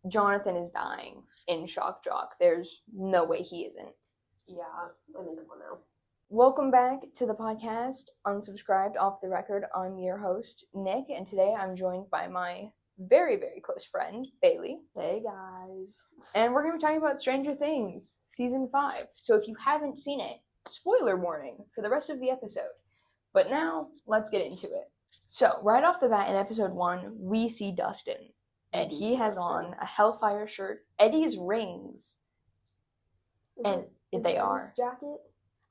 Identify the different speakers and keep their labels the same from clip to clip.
Speaker 1: Jonathan is dying in Shock Jock. There's no way he isn't.
Speaker 2: Yeah, I mean, come on now.
Speaker 1: Welcome back to the podcast, Unsubscribed Off the Record. I'm your host, Nick, and today I'm joined by my very, very close friend, Bailey.
Speaker 2: Hey, guys.
Speaker 1: And we're going to be talking about Stranger Things, Season 5. So if you haven't seen it, spoiler warning for the rest of the episode. But now, let's get into it. So, right off the bat in episode 1, we see Dustin. And he has on a Hellfire shirt, Eddie's rings.
Speaker 2: Is
Speaker 1: they
Speaker 2: it
Speaker 1: are.
Speaker 2: Eddie's jacket?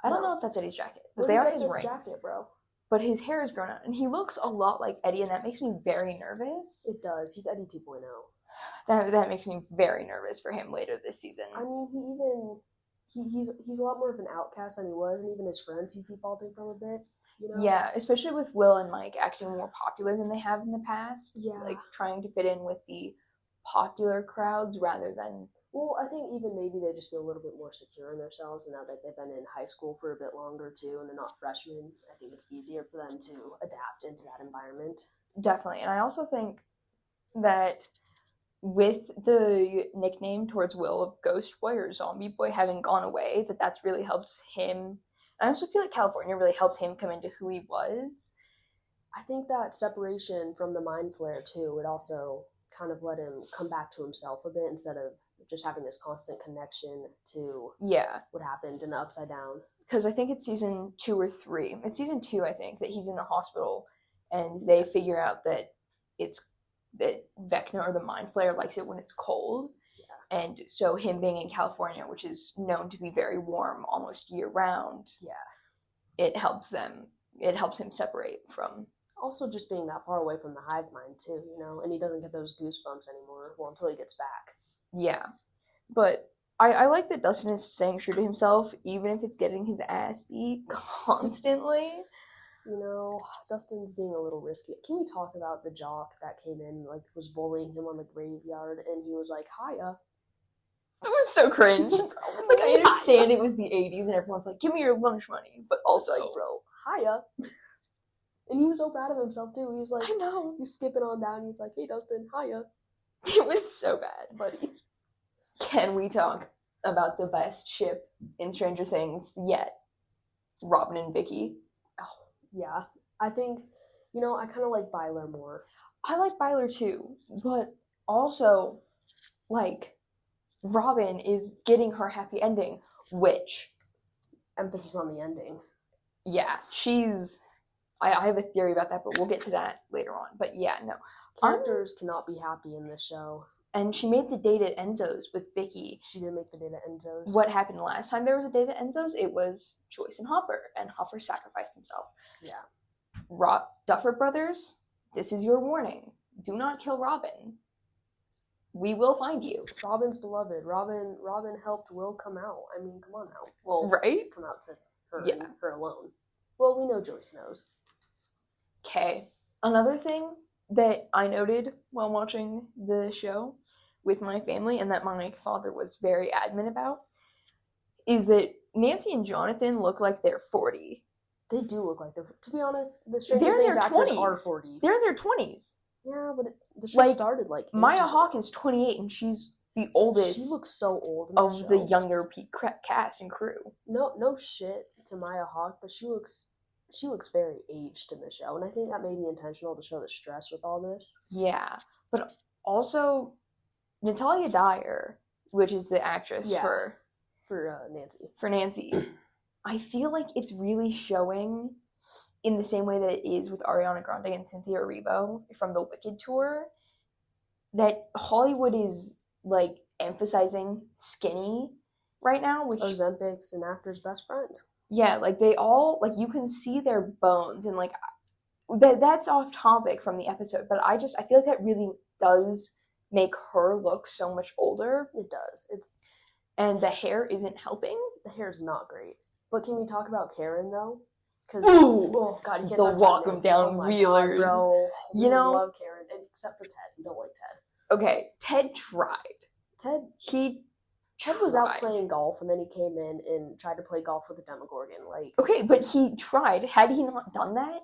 Speaker 1: I don't know if that's Eddie's jacket, but
Speaker 2: Where
Speaker 1: they
Speaker 2: did
Speaker 1: are
Speaker 2: you
Speaker 1: his
Speaker 2: get this
Speaker 1: rings.
Speaker 2: jacket, bro?
Speaker 1: But his hair is grown out, and he looks a lot like Eddie, and that makes me very nervous.
Speaker 2: It does. He's Eddie 2.0.
Speaker 1: That makes me very nervous for him later this season.
Speaker 2: I mean, he's a lot more of an outcast than he was, and even his friends he's defaulting from a bit. You know?
Speaker 1: Yeah, especially with Will and Mike acting more popular than they have in the past.
Speaker 2: Yeah.
Speaker 1: Like, trying to fit in with the popular crowds rather than...
Speaker 2: Well, I think even maybe they just feel a little bit more secure in themselves, and now that they've been in high school for a bit longer, too, and they're not freshmen, I think it's easier for them to adapt into that environment.
Speaker 1: Definitely. And I also think that with the nickname towards Will of Ghost Boy or Zombie Boy having gone away, that's really helped him. I also feel like California really helped him come into who he was.
Speaker 2: I think that separation from the Mind Flare, too, it also kind of let him come back to himself a bit instead of just having this constant connection to what happened in the Upside Down.
Speaker 1: Because I think it's season 2 or 3. It's season 2, I think, that he's in the hospital and they figure out that that Vecna or the Mind Flayer likes it when it's cold.
Speaker 2: Yeah.
Speaker 1: And so him being in California, which is known to be very warm almost year round, it helps him separate from...
Speaker 2: Also just being that far away from the hive mind too, you know, and he doesn't get those goosebumps anymore, well, until he gets back.
Speaker 1: Yeah. But I like that Dustin is staying true to himself, even if it's getting his ass beat constantly.
Speaker 2: You know, Dustin's being a little risky. Can we talk about the jock that came in, like, was bullying him on the graveyard, and he was like, hiya.
Speaker 1: It was so cringe. Like, I understand it was the 80s and everyone's like, give me your lunch money, but also,
Speaker 2: bro, hiya. And he was so proud of himself, too. He was like,
Speaker 1: I know.
Speaker 2: He was skipping on down. He was like, hey, Dustin, hiya.
Speaker 1: It was so bad.
Speaker 2: Buddy.
Speaker 1: Can we talk about the best ship in Stranger Things yet? Robin and Vicky.
Speaker 2: Oh, yeah. I think, you know, I kind of like Byler more.
Speaker 1: I like Byler, too. But also, like, Robin is getting her happy ending, which...
Speaker 2: Emphasis on the ending.
Speaker 1: Yeah, she's... I have a theory about that, but we'll get to that later on. But yeah, no.
Speaker 2: Characters cannot be happy in this show.
Speaker 1: And she made the date at Enzo's with Vicky.
Speaker 2: She did make the date at Enzo's.
Speaker 1: What happened last time there was a date at Enzo's? It was Joyce and Hopper sacrificed himself.
Speaker 2: Yeah.
Speaker 1: Duffer Brothers, this is your warning. Do not kill Robin. We will find you.
Speaker 2: Robin's beloved. Robin helped Will come out. I mean, come on now. Well,
Speaker 1: right?
Speaker 2: Come out to her and her alone. Well, we know Joyce knows.
Speaker 1: Okay. Another thing that I noted while watching the show with my family, and that my father was very adamant about, is that Nancy and Jonathan look like they're 40.
Speaker 2: They do look like they're... To be honest, the Stranger Things actors
Speaker 1: 20s.
Speaker 2: are 40.
Speaker 1: They're in their 20s.
Speaker 2: Yeah, but the show started like...
Speaker 1: Maya Hawke is 28, and she's the oldest...
Speaker 2: She looks so old in
Speaker 1: of the younger cast and crew.
Speaker 2: No shit to Maya Hawke, but she looks very aged in the show, and I think that may be intentional to show the stress with all this.
Speaker 1: Yeah, but also Natalia Dyer, which is the actress for
Speaker 2: Nancy.
Speaker 1: For Nancy, I feel like it's really showing in the same way that it is with Ariana Grande and Cynthia Erivo from the Wicked tour, that Hollywood is like emphasizing skinny right now, which
Speaker 2: Ozempic's an actor's best friend.
Speaker 1: Yeah, like they all, like you can see their bones, and like that's off topic from the episode, but I feel like that really does make her look so much older.
Speaker 2: It does.
Speaker 1: And the hair isn't helping.
Speaker 2: The hair's not great. But can we talk about Karen though?
Speaker 1: Because oh god, you can't walk them down wheelers,
Speaker 2: bro.
Speaker 1: You know,
Speaker 2: love Karen, except for Ted. You don't like Ted.
Speaker 1: Okay, Ted tried. Ted
Speaker 2: was out playing golf, and then he came in and tried to play golf with a Demogorgon.
Speaker 1: Okay, but he tried. Had he not done that,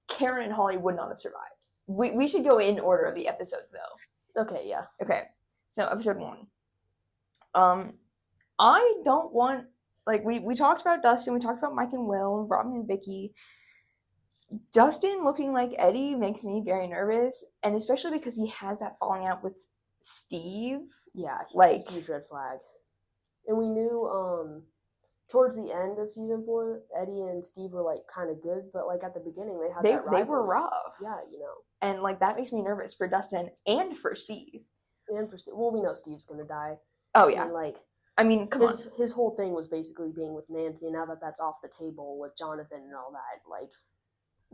Speaker 1: Karen and Holly would not have survived. We should go in order of the episodes, though.
Speaker 2: Okay, yeah.
Speaker 1: Okay, So, episode 1. I don't want, like, we talked about Dustin, we talked about Mike and Will, Robin and Vicky. Dustin looking like Eddie makes me very nervous, and especially because he has that falling out with Steve.
Speaker 2: Yeah, it's a huge red flag. And we knew, towards the end of season 4, Eddie and Steve were, like, kind of good, but, like, at the beginning, they had that rivalry.
Speaker 1: They were rough.
Speaker 2: Yeah, you know.
Speaker 1: And, like, that makes me nervous for Dustin and for Steve.
Speaker 2: And for Steve. Well, we know Steve's gonna die.
Speaker 1: Oh, yeah.
Speaker 2: And, like...
Speaker 1: I mean, come on.
Speaker 2: His whole thing was basically being with Nancy, and now that that's off the table with Jonathan and all that, like...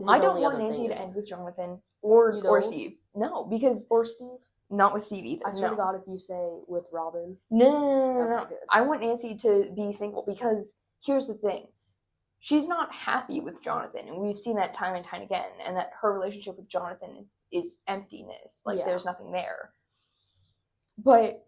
Speaker 1: I don't want Nancy to end with Jonathan or Steve. No, because...
Speaker 2: Or Steve?
Speaker 1: Not with Steve either.
Speaker 2: I swear to God, if you say with Robin.
Speaker 1: No. Okay, I want Nancy to be single because here's the thing. She's not happy with Jonathan, and we've seen that time and time again, and that her relationship with Jonathan is emptiness. Like, there's nothing there. But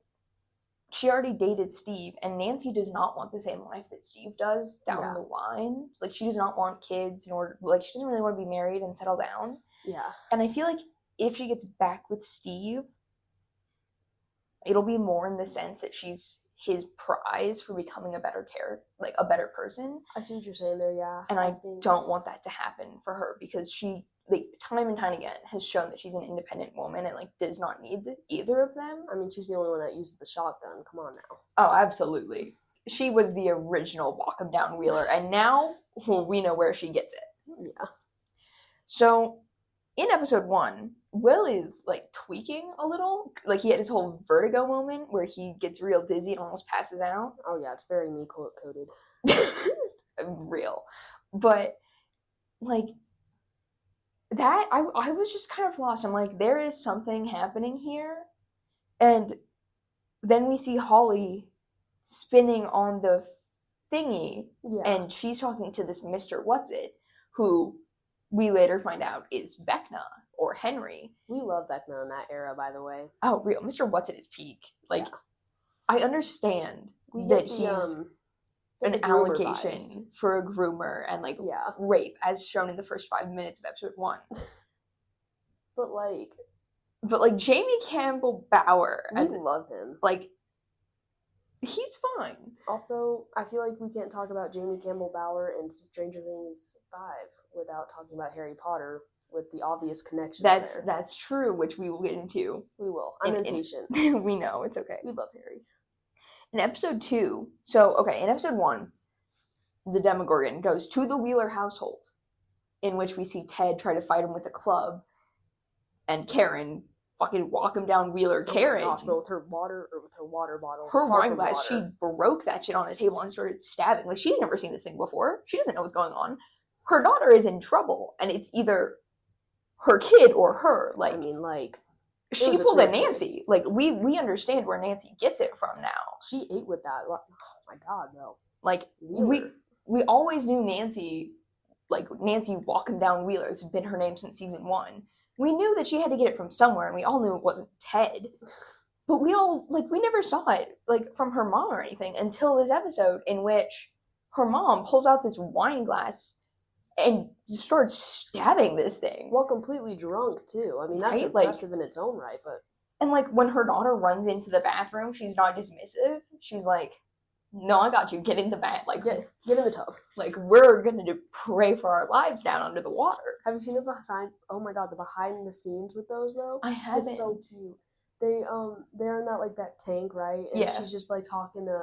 Speaker 1: she already dated Steve, and Nancy does not want the same life that Steve does down the line. Like, she does not want kids in order... Like, she doesn't really want to be married and settle down.
Speaker 2: Yeah.
Speaker 1: And I feel like if she gets back with Steve... It'll be more in the sense that she's his prize for becoming a better a better person.
Speaker 2: I see what you're saying there, yeah.
Speaker 1: And I don't want that to happen for her because she, like, time and time again has shown that she's an independent woman and, like, does not need either of them.
Speaker 2: I mean, she's the only one that uses the shotgun. Come on now.
Speaker 1: Oh, absolutely. She was the original walk-em-down wheeler, and now we know where she gets it.
Speaker 2: Yeah.
Speaker 1: So, in episode 1... Will is, like, tweaking a little. Like, he had his whole vertigo moment where he gets real dizzy and almost passes out.
Speaker 2: Oh, yeah, it's very me-coded.
Speaker 1: Real. But, like, that, I was just kind of lost. I'm like, there is something happening here. And then we see Holly spinning on the thingy. Yeah. And she's talking to this Mr. What's-It, who we later find out is Vecna. Or Henry.
Speaker 2: We love Vecna in that era, by the way.
Speaker 1: Oh, real. Mr. What's-It is peak. Like, I understand that he's an allocation for a groomer and, like, rape, as shown in the first 5 minutes of episode 1.
Speaker 2: But,
Speaker 1: like, Jamie Campbell Bower.
Speaker 2: We love him.
Speaker 1: Like, he's fine.
Speaker 2: Also, I feel like we can't talk about Jamie Campbell Bower in Stranger Things 5 without talking about Harry Potter. With the obvious connections there.
Speaker 1: That's true, which we will get into.
Speaker 2: We will. I'm impatient.
Speaker 1: We know, it's okay.
Speaker 2: We love Harry.
Speaker 1: In episode 2, in episode 1, the Demogorgon goes to the Wheeler household, in which we see Ted try to fight him with a club, and Karen fucking walk him down Wheeler. Karen.
Speaker 2: Gosh, but with her water bottle.
Speaker 1: Her wine glass, she broke that shit on the table and started stabbing. Like, she's never seen this thing before. She doesn't know what's going on. Her daughter is in trouble, and it's either her kid or her. Like,
Speaker 2: I mean, like,
Speaker 1: she pulled a Nancy. Like, we understand where Nancy gets it from now.
Speaker 2: She ate with that. Oh my God, no.
Speaker 1: Like, we always knew Nancy, like, Nancy walking down Wheeler. It's been her name since season 1. We knew that she had to get it from somewhere, and we all knew it wasn't Ted. But we never saw it, like, from her mom or anything until this episode in which her mom pulls out this wine glass and starts stabbing this thing.
Speaker 2: Well, completely drunk, too. I mean, that's impressive in its own right, but...
Speaker 1: And, like, when her daughter runs into the bathroom, she's not dismissive. She's like, no, I got you. Get in the bath. Like,
Speaker 2: get in the tub.
Speaker 1: Like, we're going to pray for our lives down under the water.
Speaker 2: Have you seen the behind the scenes with those, though?
Speaker 1: I haven't.
Speaker 2: It's so cute. They're in that tank, right? And she's just, like, talking to,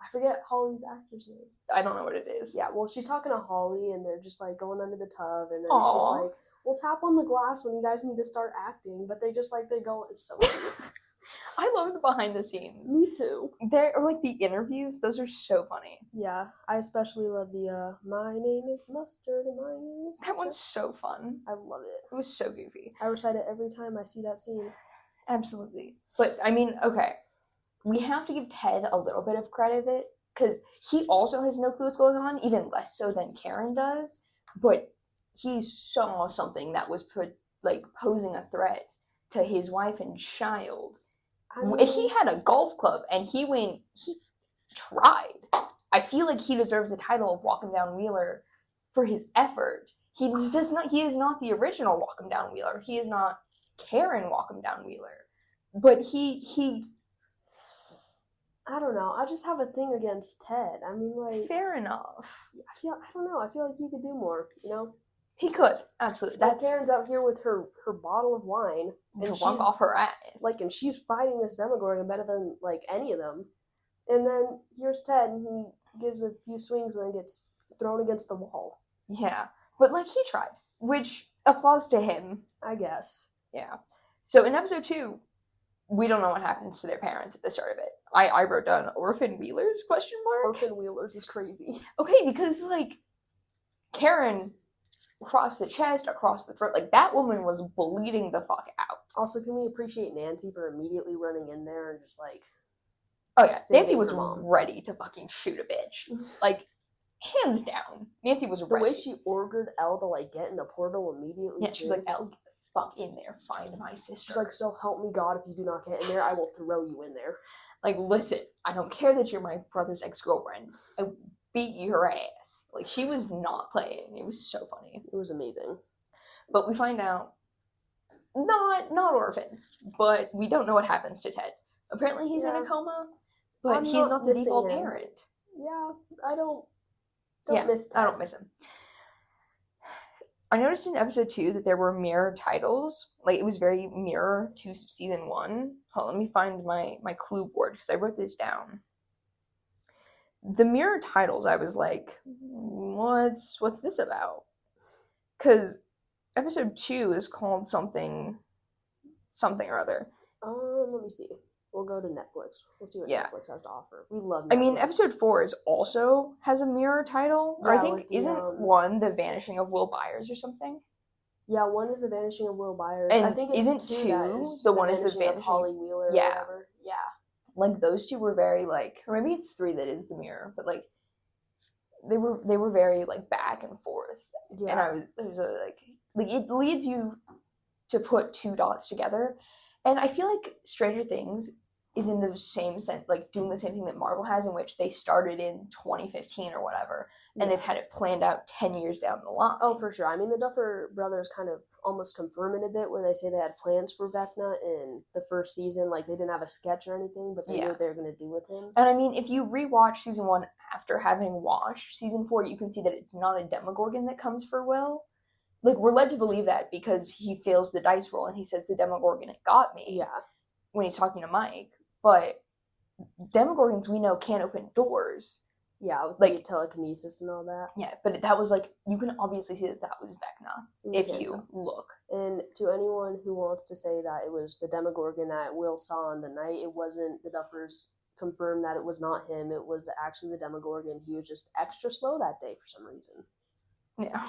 Speaker 2: I forget Holly's actor's name.
Speaker 1: I don't know what it is.
Speaker 2: Yeah, well, she's talking to Holly, and they're just, like, going under the tub, and then she's like, we'll tap on the glass when you guys need to start acting, but they just, like, they go, it's so cute.
Speaker 1: I love the behind the scenes.
Speaker 2: Me too.
Speaker 1: Or, like, the interviews, those are so funny.
Speaker 2: Yeah, I especially love the, my name is Mustard, and my name is
Speaker 1: That one's so fun.
Speaker 2: I love it.
Speaker 1: It was so goofy.
Speaker 2: I recite it every time I see that scene.
Speaker 1: Absolutely. But, I mean, okay. We have to give Ted a little bit of credit, because he also has no clue what's going on, even less so than Karen does. But he saw something that was posing a threat to his wife and child. He had a golf club, and he tried. I feel like he deserves the title of Walk 'em Down Wheeler for his effort. He is not the original Walk 'em Down Wheeler. He is not Karen Walk 'em Down Wheeler. But he
Speaker 2: I don't know. I just have a thing against Ted. I mean, like,
Speaker 1: fair enough.
Speaker 2: I don't know. I feel like he could do more. You know.
Speaker 1: He could, absolutely.
Speaker 2: Like, Karen's out here with her bottle of wine,
Speaker 1: and drunk off her ass.
Speaker 2: Like, and she's fighting this Demogorgon better than like any of them. And then here's Ted, and he gives a few swings and then gets thrown against the wall.
Speaker 1: Yeah, but like he tried, which applause to him,
Speaker 2: I guess.
Speaker 1: Yeah. So in episode 2, we don't know what happens to their parents at the start of it. I wrote down orphan wheelers ?
Speaker 2: Orphan wheelers is crazy.
Speaker 1: Okay, because like Karen across the chest, across the throat, like that woman was bleeding the fuck out.
Speaker 2: Also, can we appreciate Nancy for immediately running in there and just like,
Speaker 1: oh yeah, Nancy was ready to fucking shoot a bitch, like hands down. Nancy was ready.
Speaker 2: The way she ordered Elle to like get in the portal immediately.
Speaker 1: Yeah, she was like, Elle, get the fuck in there, find my sister.
Speaker 2: She's like, so help me God, if you do not get in there, I will throw you in there.
Speaker 1: Like, listen, I don't care that you're my brother's ex-girlfriend. I beat your ass. Like, she was not playing. It was so funny.
Speaker 2: It was amazing.
Speaker 1: But we find out, not orphans, but we don't know what happens to Ted. Apparently he's in a coma, but he's not the default parent.
Speaker 2: Yeah, I don't miss Ted.
Speaker 1: I don't miss him. I noticed in episode 2 that there were mirror titles. Like, it was very mirror to season 1. Hold on, let me find my clue board, because I wrote this down. The mirror titles, I was like, what's this about? Because episode 2 is called something or other.
Speaker 2: Let me see. We'll go to Netflix. We'll see what Netflix has to offer. We love Netflix.
Speaker 1: I mean, episode 4 also has a mirror title. Or I think, isn't one The Vanishing of Will Byers or something?
Speaker 2: Yeah, one is The Vanishing of Will Byers.
Speaker 1: And
Speaker 2: I think it's
Speaker 1: isn't 2 the one is The Vanishing
Speaker 2: of Holly Wheeler or whatever? Yeah.
Speaker 1: Like, those 2 were very, like, or maybe it's 3 that is the mirror, but, like, they were very, like, back and forth. Yeah. And I was like, it leads you to put 2 dots together. And I feel like Stranger Things is in the same sense, like, doing the same thing that Marvel has, in which they started in 2015 or whatever, and they've had it planned out 10 years down the line.
Speaker 2: Oh, for sure. I mean, the Duffer Brothers kind of almost confirm it a bit, where they say they had plans for Vecna in the first season. Like, they didn't have a sketch or anything, but they knew what they were going to do with him.
Speaker 1: And I mean, if you rewatch season 1 after having watched season 4, you can see that it's not a Demogorgon that comes for Will. Like, we're led to believe that because he fails the dice roll and he says the Demogorgon got me.
Speaker 2: Yeah.
Speaker 1: When he's talking to Mike. But Demogorgons, we know, can't open doors.
Speaker 2: Yeah, with like telekinesis and all that.
Speaker 1: Yeah, but that was like, you can obviously see that was Vecna if you look.
Speaker 2: And to anyone who wants to say that it was the Demogorgon that Will saw on the night, it wasn't. The Duffers confirmed that it was not him. It was actually the Demogorgon. He was just extra slow that day for some reason.
Speaker 1: Yeah.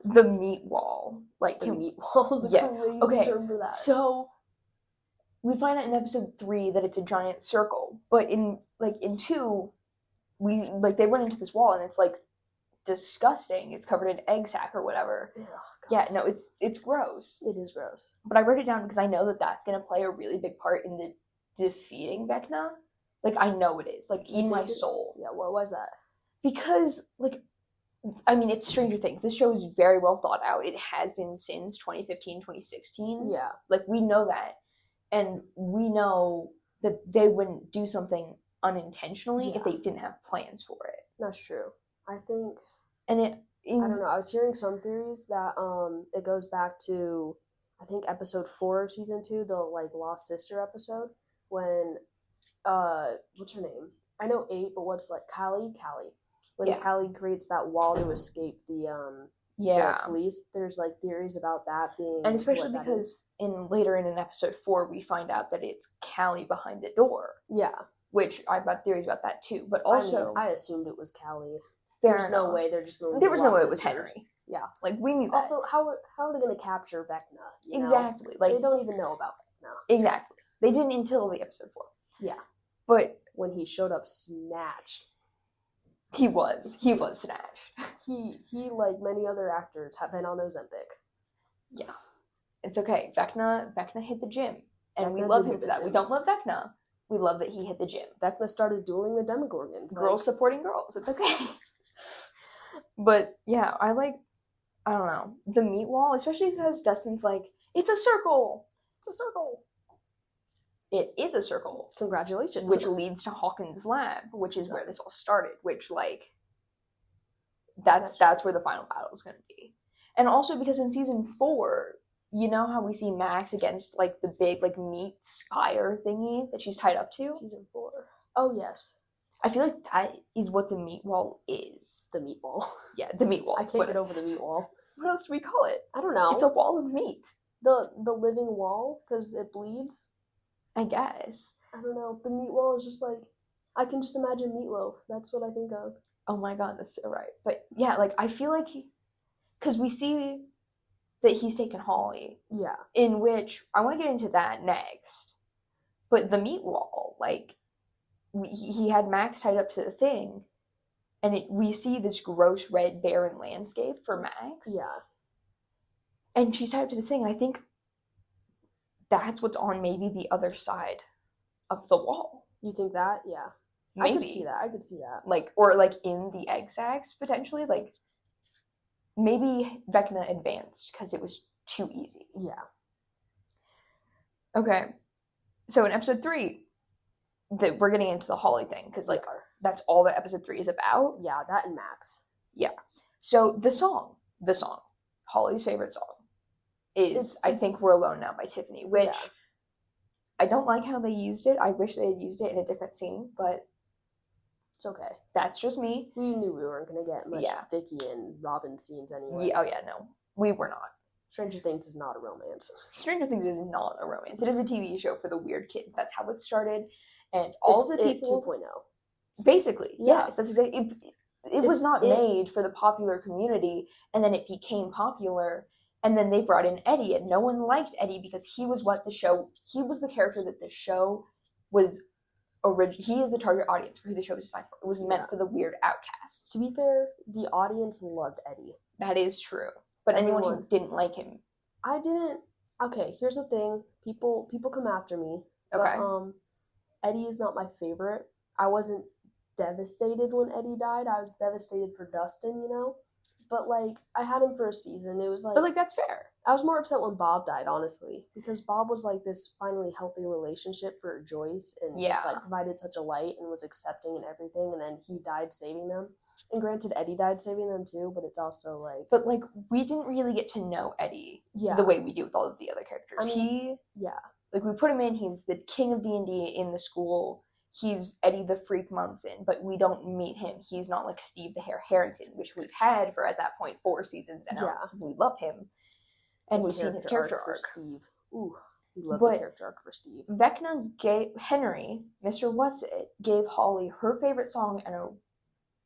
Speaker 1: The meat wall. Like,
Speaker 2: the meat wall is a crazy term for that.
Speaker 1: So we find out in episode 3 that it's a giant circle, but in 2, they run into this wall and it's like disgusting. It's covered in egg sack or whatever.
Speaker 2: Ugh,
Speaker 1: yeah, no, it's gross.
Speaker 2: It is gross.
Speaker 1: But I wrote it down because I know that that's gonna play a really big part in the defeating Vecna. Like, I know it is. Like, in my soul.
Speaker 2: Yeah, why is that?
Speaker 1: Because, like, I mean, it's Stranger Things. This show is very well thought out. It has been since 2015, 2016.
Speaker 2: Yeah.
Speaker 1: Like, we know that. And we know that they wouldn't do something unintentionally if they didn't have plans for it.
Speaker 2: That's true. I think...
Speaker 1: And I
Speaker 2: don't know. I was hearing some theories that it goes back to, I think, episode 4 of season 2, the, like, Lost Sister episode, when, what's her name? I know 8, but what's, like, Callie? When Callie creates that wall to escape the police, there's, like, theories about that being...
Speaker 1: And especially because later in episode 4, we find out that it's Callie behind the door.
Speaker 2: Yeah.
Speaker 1: Which I've got theories about that, too. But also...
Speaker 2: I assumed it was Callie.
Speaker 1: There's
Speaker 2: no way they're just going to...
Speaker 1: There was no way it was Henry.
Speaker 2: Yeah.
Speaker 1: Like, we knew that.
Speaker 2: Also, how are they going to capture Vecna?
Speaker 1: Exactly. Like,
Speaker 2: they don't even know about Vecna.
Speaker 1: Exactly. They didn't until the episode 4.
Speaker 2: Yeah.
Speaker 1: But...
Speaker 2: when he showed up snatched.
Speaker 1: He was snatched.
Speaker 2: He, like many other actors, have been on Ozempic.
Speaker 1: Yeah. It's okay. Vecna hit the gym. And we love him for that. We don't love Vecna. We love that he hit the gym.
Speaker 2: Vecna started dueling the Demogorgons.
Speaker 1: Girls supporting girls. It's okay. But, yeah, I don't know. The meat wall, especially because Dustin's like, it's a circle.
Speaker 2: It's a circle.
Speaker 1: it is a circle.
Speaker 2: Congratulations.
Speaker 1: Which leads to Hawkins' lab, which is where this all started, which, like, that's where the final battle is going to be. And also because in season 4, you know how we see Max against, like, the big, like, meat spire thingy that she's tied up to?
Speaker 2: Season 4. Oh, yes.
Speaker 1: I feel like that is what the meat wall is.
Speaker 2: The meat wall.
Speaker 1: Yeah, the meat wall.
Speaker 2: I can't get over the meat wall.
Speaker 1: What else do we call it?
Speaker 2: I don't know.
Speaker 1: It's a wall of meat.
Speaker 2: The living wall, because it bleeds?
Speaker 1: I guess.
Speaker 2: I don't know. The meat wall is just like, I can just imagine meatloaf. That's what I think of.
Speaker 1: Oh my god, that's so right. But yeah, like, I feel like because we see that he's taken Holly.
Speaker 2: Yeah.
Speaker 1: In which, I want to get into that next. But the meat wall, like, he had Max tied up to the thing, and we see this gross red barren landscape for Max.
Speaker 2: Yeah.
Speaker 1: And she's tied up to this thing, and I think that's what's on maybe the other side of the wall.
Speaker 2: You think that? Yeah. Maybe. I could see that.
Speaker 1: Like, or like in the egg sacs, potentially. Like, maybe Vecna advanced because it was too easy.
Speaker 2: Yeah.
Speaker 1: Okay. So in episode 3, we're getting into the Holly thing, because, like, that's all that episode 3 is about.
Speaker 2: Yeah, that and Max.
Speaker 1: Yeah. So the song, Holly's favorite song, is I Think We're Alone Now by Tiffany, which I don't like how they used it. I wish they had used it in a different scene, but
Speaker 2: it's okay.
Speaker 1: That's just me.
Speaker 2: We knew we weren't going to get much Vicky and Robin scenes anyway.
Speaker 1: Yeah, oh yeah, no. We were not.
Speaker 2: Stranger Things is not a romance.
Speaker 1: Stranger Things is not a romance. It is a TV show for the weird kids. That's how it started. And all the people...
Speaker 2: 2.0.
Speaker 1: Basically, yes. That's exactly... It was not made for the popular community, and then it became popular, and then they brought in Eddie, and no one liked Eddie because he was the character that the show was... He is the target audience for who the show was designed for. It was meant for the weird outcasts.
Speaker 2: To be fair, the audience loved Eddie.
Speaker 1: That is true. But anyone who didn't like him...
Speaker 2: I didn't... Okay, here's the thing. People come after me.
Speaker 1: Okay.
Speaker 2: But, Eddie is not my favorite. I wasn't devastated when Eddie died. I was devastated for Dustin, you know? But, like, I had him for a season. It was like...
Speaker 1: But, like, that's fair.
Speaker 2: I was more upset when Bob died, honestly. Because Bob was, like, this finally healthy relationship for Joyce. And just, like, provided such a light and was accepting and everything. And then he died saving them. And granted, Eddie died saving them, too. But it's also, like...
Speaker 1: But, like, we didn't really get to know Eddie the way we do with all of the other characters.
Speaker 2: I mean,
Speaker 1: Like, we put him in. He's the king of D&D in the school. He's Eddie the Freak Munson, but we don't meet him. He's not like Steve the Hare Harrington, which we've had for, at that point, 4 seasons, and we love him. And we've seen his character arc.
Speaker 2: For Steve. Ooh, we love the character arc for Steve.
Speaker 1: Vecna Henry, Mr. What's-It, gave Holly her favorite song and a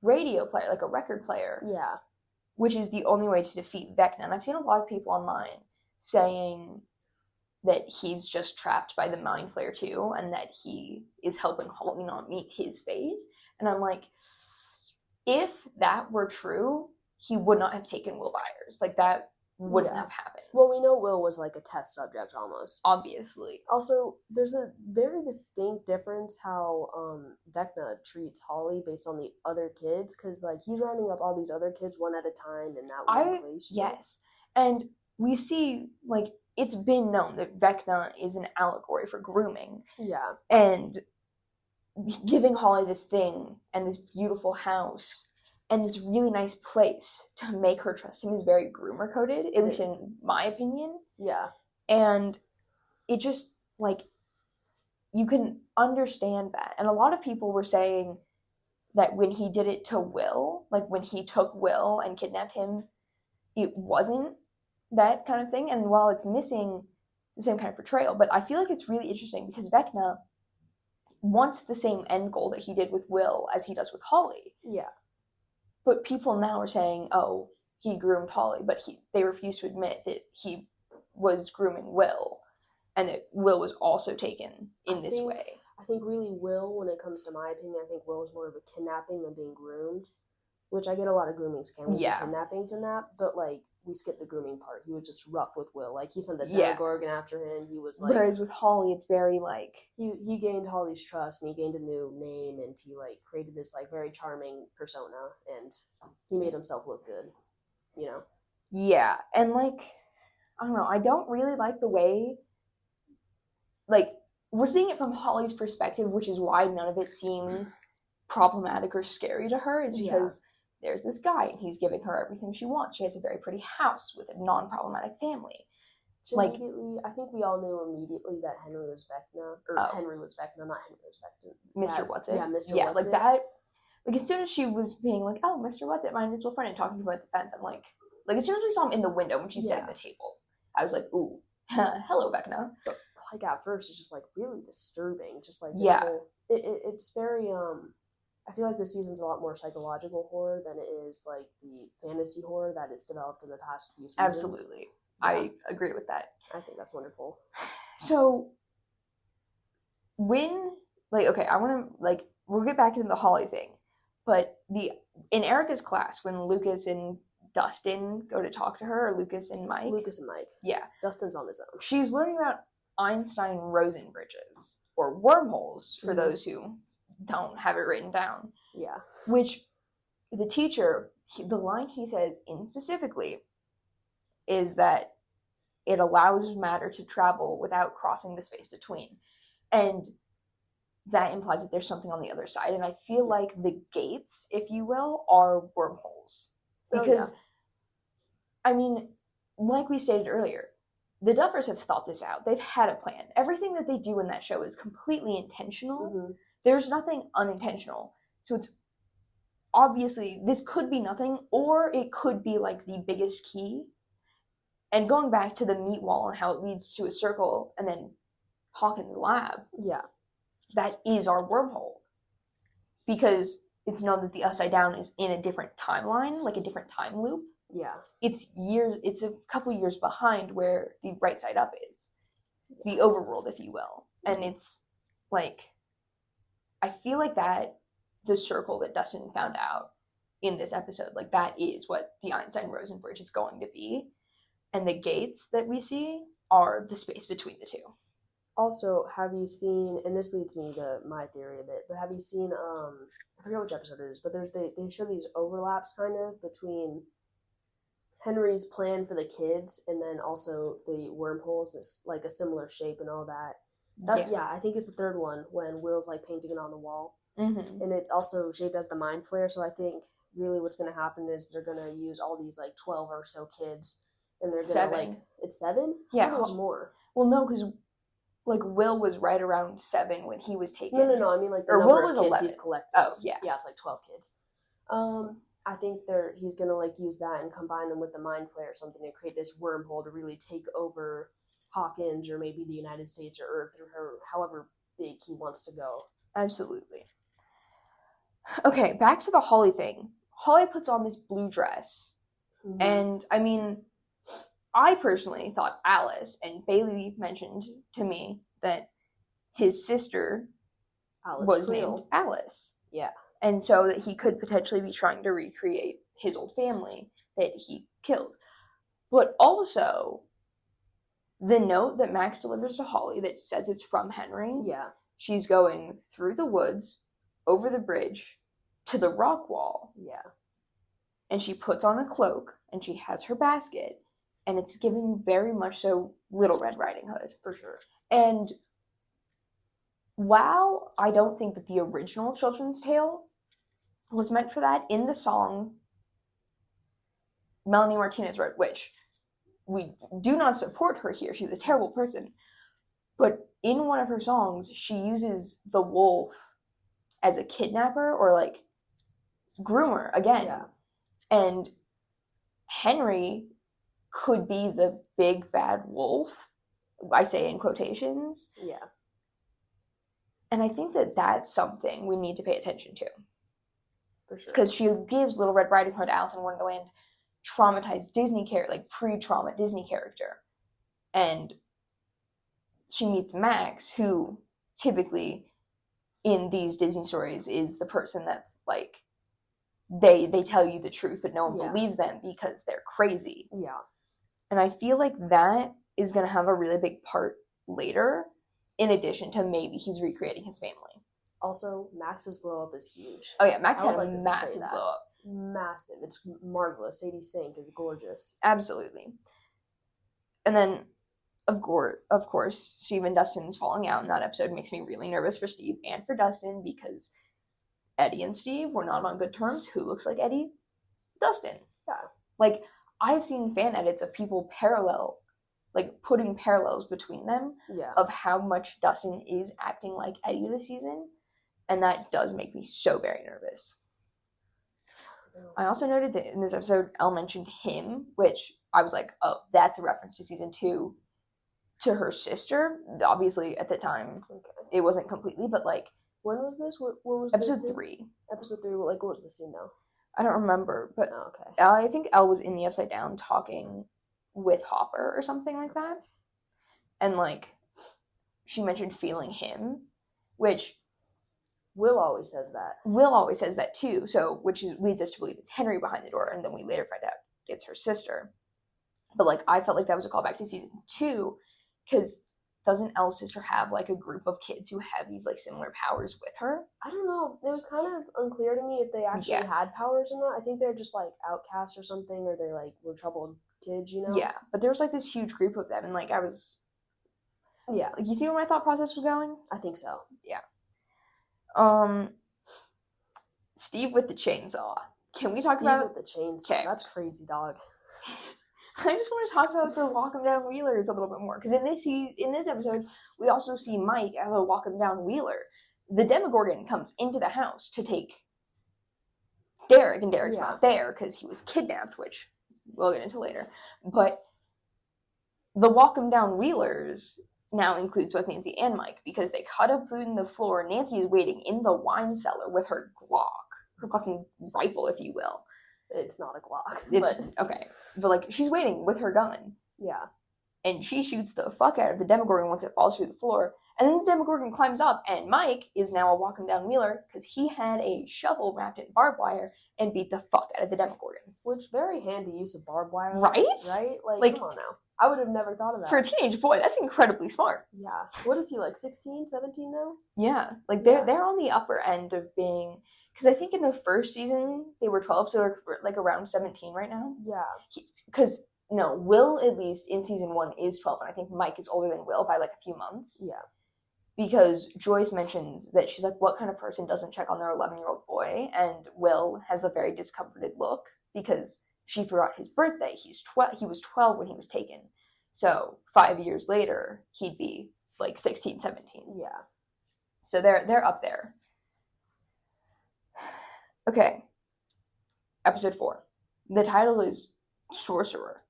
Speaker 1: radio player, like a record player.
Speaker 2: Yeah.
Speaker 1: Which is the only way to defeat Vecna. And I've seen a lot of people online saying that he's just trapped by the Mind Flayer too, and that he is helping Holly not meet his fate. And I'm like, if that were true, he would not have taken Will Byers. Like, that wouldn't have happened.
Speaker 2: Well, we know Will was like a test subject almost.
Speaker 1: Obviously.
Speaker 2: Also, there's a very distinct difference how Vecna treats Holly based on the other kids, because, like, he's rounding up all these other kids one at a time in that one place.
Speaker 1: Yes. And we see, like, it's been known that Vecna is an allegory for grooming.
Speaker 2: Yeah.
Speaker 1: And giving Holly this thing and this beautiful house and this really nice place to make her trust him is very groomer coded, at least in my opinion.
Speaker 2: Yeah.
Speaker 1: And it just, like, you can understand that. And a lot of people were saying that when he did it to Will, like when he took Will and kidnapped him, it wasn't that kind of thing. And while it's missing the same kind of portrayal, but I feel like it's really interesting because Vecna wants the same end goal that he did with Will as he does with Holly.
Speaker 2: Yeah.
Speaker 1: But people now are saying, oh, he groomed Holly, but they refuse to admit that he was grooming Will, and that Will was also taken in this way.
Speaker 2: I think really Will, when it comes to my opinion, I think Will is more of a kidnapping than being groomed, which I get a lot of grooming scams and kidnappings in that, but, like, we skipped the grooming part. He was just rough with Will. Like, he sent the Demogorgon after him. He was, like...
Speaker 1: Whereas with Holly, it's very, like...
Speaker 2: He gained Holly's trust, and he gained a new name, and he, like, created this, like, very charming persona, and he made himself look good, you know?
Speaker 1: Yeah, and, like, I don't know, I don't really like the way, like, we're seeing it from Holly's perspective, which is why none of it seems problematic or scary to her, is because there's this guy and he's giving her everything she wants. She has a very pretty house with a non-problematic family.
Speaker 2: Immediately, I think we all knew immediately that Henry was Vecna, or Henry was Vecna, not Henry was Vecna.
Speaker 1: Mr. Whatsit.
Speaker 2: Yeah, Mr.
Speaker 1: Yeah,
Speaker 2: Whatsit.
Speaker 1: like that. Like, as soon as she was being like, oh, Mr. Whatsit, my invisible friend, and talking to him at the fence, I'm like, as soon as we saw him in the window when she's setting the table, I was like, ooh, hello, Vecna.
Speaker 2: But, like, at first, it's just, like, really disturbing. Just, like, this whole... It's very, I feel like this season's a lot more psychological horror than it is, like, the fantasy horror that it's developed in the past few seasons.
Speaker 1: Absolutely. Yeah. I agree with that.
Speaker 2: I think that's wonderful.
Speaker 1: So, when, okay, I want to, we'll get back into the Holly thing, but in Erica's class, when Lucas and Dustin go to talk to her, or Lucas and Mike. Yeah.
Speaker 2: Dustin's on his own.
Speaker 1: She's learning about Einstein-Rosen bridges, or wormholes, for those who don't have it written down.
Speaker 2: Yeah.
Speaker 1: Which, the teacher, the line he says in specifically is that it allows matter to travel without crossing the space between. And that implies that there's something on the other side. And I feel like the gates, if you will, are wormholes. Because, I mean, like we stated earlier, the Duffers have thought this out. They've had a plan. Everything that they do in that show is completely intentional. Mm-hmm. There's nothing unintentional. So it's obviously, this could be nothing, or it could be like the biggest key. And going back to the meat wall and how it leads to a circle and then Hawkins' lab.
Speaker 2: Yeah. That
Speaker 1: is our wormhole. Because it's known that the Upside Down is in a different timeline, like a different time loop.
Speaker 2: Yeah.
Speaker 1: It's a couple years behind where the Right Side Up is. The overworld, if you will. And it's like, I feel like that, the circle that Dustin found out in this episode, like that is what the Einstein-Rosen bridge is going to be. And the gates that we see are the space between the two.
Speaker 2: Also, have you seen, and this leads me to my theory a bit, but have you seen, I forget which episode it is, but they show these overlaps kind of between Henry's plan for the kids and then also the wormholes. It's like a similar shape and all that. I think it's the third one when Will's like painting it on the wall. Mm-hmm. And it's also shaped as the mind flare, so I think really what's going to happen is they're going to use all these like 12 or so kids. And they're going to it's 7?
Speaker 1: Yeah.
Speaker 2: It was more.
Speaker 1: Well, no, because Will was right around 7 when he was taken.
Speaker 2: No. I mean the number Will was of kids 11. He's collected.
Speaker 1: Oh, yeah.
Speaker 2: Yeah, it's like 12 kids. I think he's going to use that and combine them with the mind flare or something to create this wormhole to really take over Hawkins or maybe the United States or Earth or however big he wants to go.
Speaker 1: Absolutely. Okay, back to the Holly thing. Holly puts on this blue dress. Mm-hmm. And, I mean, I personally thought Alice, and Bailey mentioned to me that his sister was named Alice.
Speaker 2: Yeah.
Speaker 1: And so that he could potentially be trying to recreate his old family that he killed. But also, the note that Max delivers to Holly that says it's from Henry.
Speaker 2: Yeah.
Speaker 1: She's going through the woods, over the bridge, to the rock wall.
Speaker 2: Yeah.
Speaker 1: And she puts on a cloak, and she has her basket. And it's giving very much so Little Red Riding Hood.
Speaker 2: For sure.
Speaker 1: And while I don't think that the original children's tale was meant for that, in the song Melanie Martinez wrote, which we do not support her here, she's a terrible person, but in one of her songs, she uses the wolf as a kidnapper or like groomer again.
Speaker 2: Yeah.
Speaker 1: And Henry could be the big bad wolf. I say in quotations.
Speaker 2: Yeah.
Speaker 1: And I think that that's something we need to pay attention to.
Speaker 2: For sure.
Speaker 1: Because she gives Little Red Riding Hood, Alice in Wonderland, traumatized Disney character, like pre-trauma Disney character. And she meets Max, who typically in these Disney stories is the person that's like, they tell you the truth, but no one believes them because they're crazy.
Speaker 2: Yeah.
Speaker 1: And I feel like that is going to have a really big part later, in addition to maybe he's recreating his family.
Speaker 2: Also, Max's glow up is huge.
Speaker 1: Oh yeah, Max had a massive glow up.
Speaker 2: Massive. It's marvelous. Sadie Sink is gorgeous.
Speaker 1: Absolutely. And then Of course, Steve and Dustin's falling out in that episode makes me really nervous for Steve and for Dustin because Eddie and Steve were not on good terms. Who looks like Eddie? Dustin.
Speaker 2: Yeah.
Speaker 1: Like, I've seen fan edits of people putting parallels between them of how much Dustin is acting like Eddie this season, and that does make me so very nervous. I also noted that in this episode, Elle mentioned him, which I was like, oh, that's a reference to season 2 to her sister. Obviously, at the time, it wasn't completely, but like...
Speaker 2: When was this? What was
Speaker 1: episode 3.
Speaker 2: Episode 3, like, what was the scene though?
Speaker 1: I don't remember, but
Speaker 2: okay.
Speaker 1: I think Elle was in the Upside Down talking with Hopper or something like that. And, like, she mentioned feeling him, which...
Speaker 2: Will always says that.
Speaker 1: Will always says that, too, so, leads us to believe it's Henry behind the door, and then we later find out it's her sister. But, like, I felt like that was a callback to season 2, because doesn't Elle's sister have, like, a group of kids who have these, like, similar powers with her?
Speaker 2: I don't know. It was kind of unclear to me if they actually had powers or not. I think they're just, like, outcasts or something, or they, like, were troubled kids, you know?
Speaker 1: Yeah, but there was, like, this huge group of them, and, like, I was...
Speaker 2: Yeah.
Speaker 1: You see where my thought process was going?
Speaker 2: I think so.
Speaker 1: Yeah. Steve with the chainsaw. Can we talk about...
Speaker 2: Steve with the chainsaw. Okay. That's crazy, dog.
Speaker 1: I just want to talk about the walk 'em down wheelers a little bit more, because in this episode, we also see Mike as a walk 'em down wheeler. The Demogorgon comes into the house to take Derek, and Derek's not there because he was kidnapped, which we'll get into later. But the walk 'em down wheelers now includes both Nancy and Mike, because they cut up in the floor. Nancy is waiting in the wine cellar with her Glock, her fucking rifle, if you will.
Speaker 2: It's not a Glock.
Speaker 1: Okay. But, like, she's waiting with her gun.
Speaker 2: Yeah.
Speaker 1: And she shoots the fuck out of the Demogorgon once it falls through the floor. And then the Demogorgon climbs up, and Mike is now a walk 'em down wheeler because he had a shovel wrapped in barbed wire and beat the fuck out of the Demogorgon.
Speaker 2: Which, very handy use of barbed wire.
Speaker 1: Right?
Speaker 2: Right? Like, come on now. I would have never thought of that.
Speaker 1: For a teenage boy, that's incredibly smart.
Speaker 2: Yeah. What is he, like, 16, 17 now?
Speaker 1: Yeah. Like, they're on the upper end of being... Because I think in the first season, they were 12, so they're, like, around 17 right now.
Speaker 2: Yeah.
Speaker 1: Because, no, Will, at least, in season 1, is 12, and I think Mike is older than Will by, like, a few months.
Speaker 2: Yeah.
Speaker 1: Because Joyce mentions that she's like, what kind of person doesn't check on their 11-year-old boy? And Will has a very discomforted look because she forgot his birthday. He was 12 when he was taken. So 5 years later, he'd be, like, 16, 17.
Speaker 2: Yeah.
Speaker 1: So they're up there. Okay. Episode 4. The title is Sorcerer.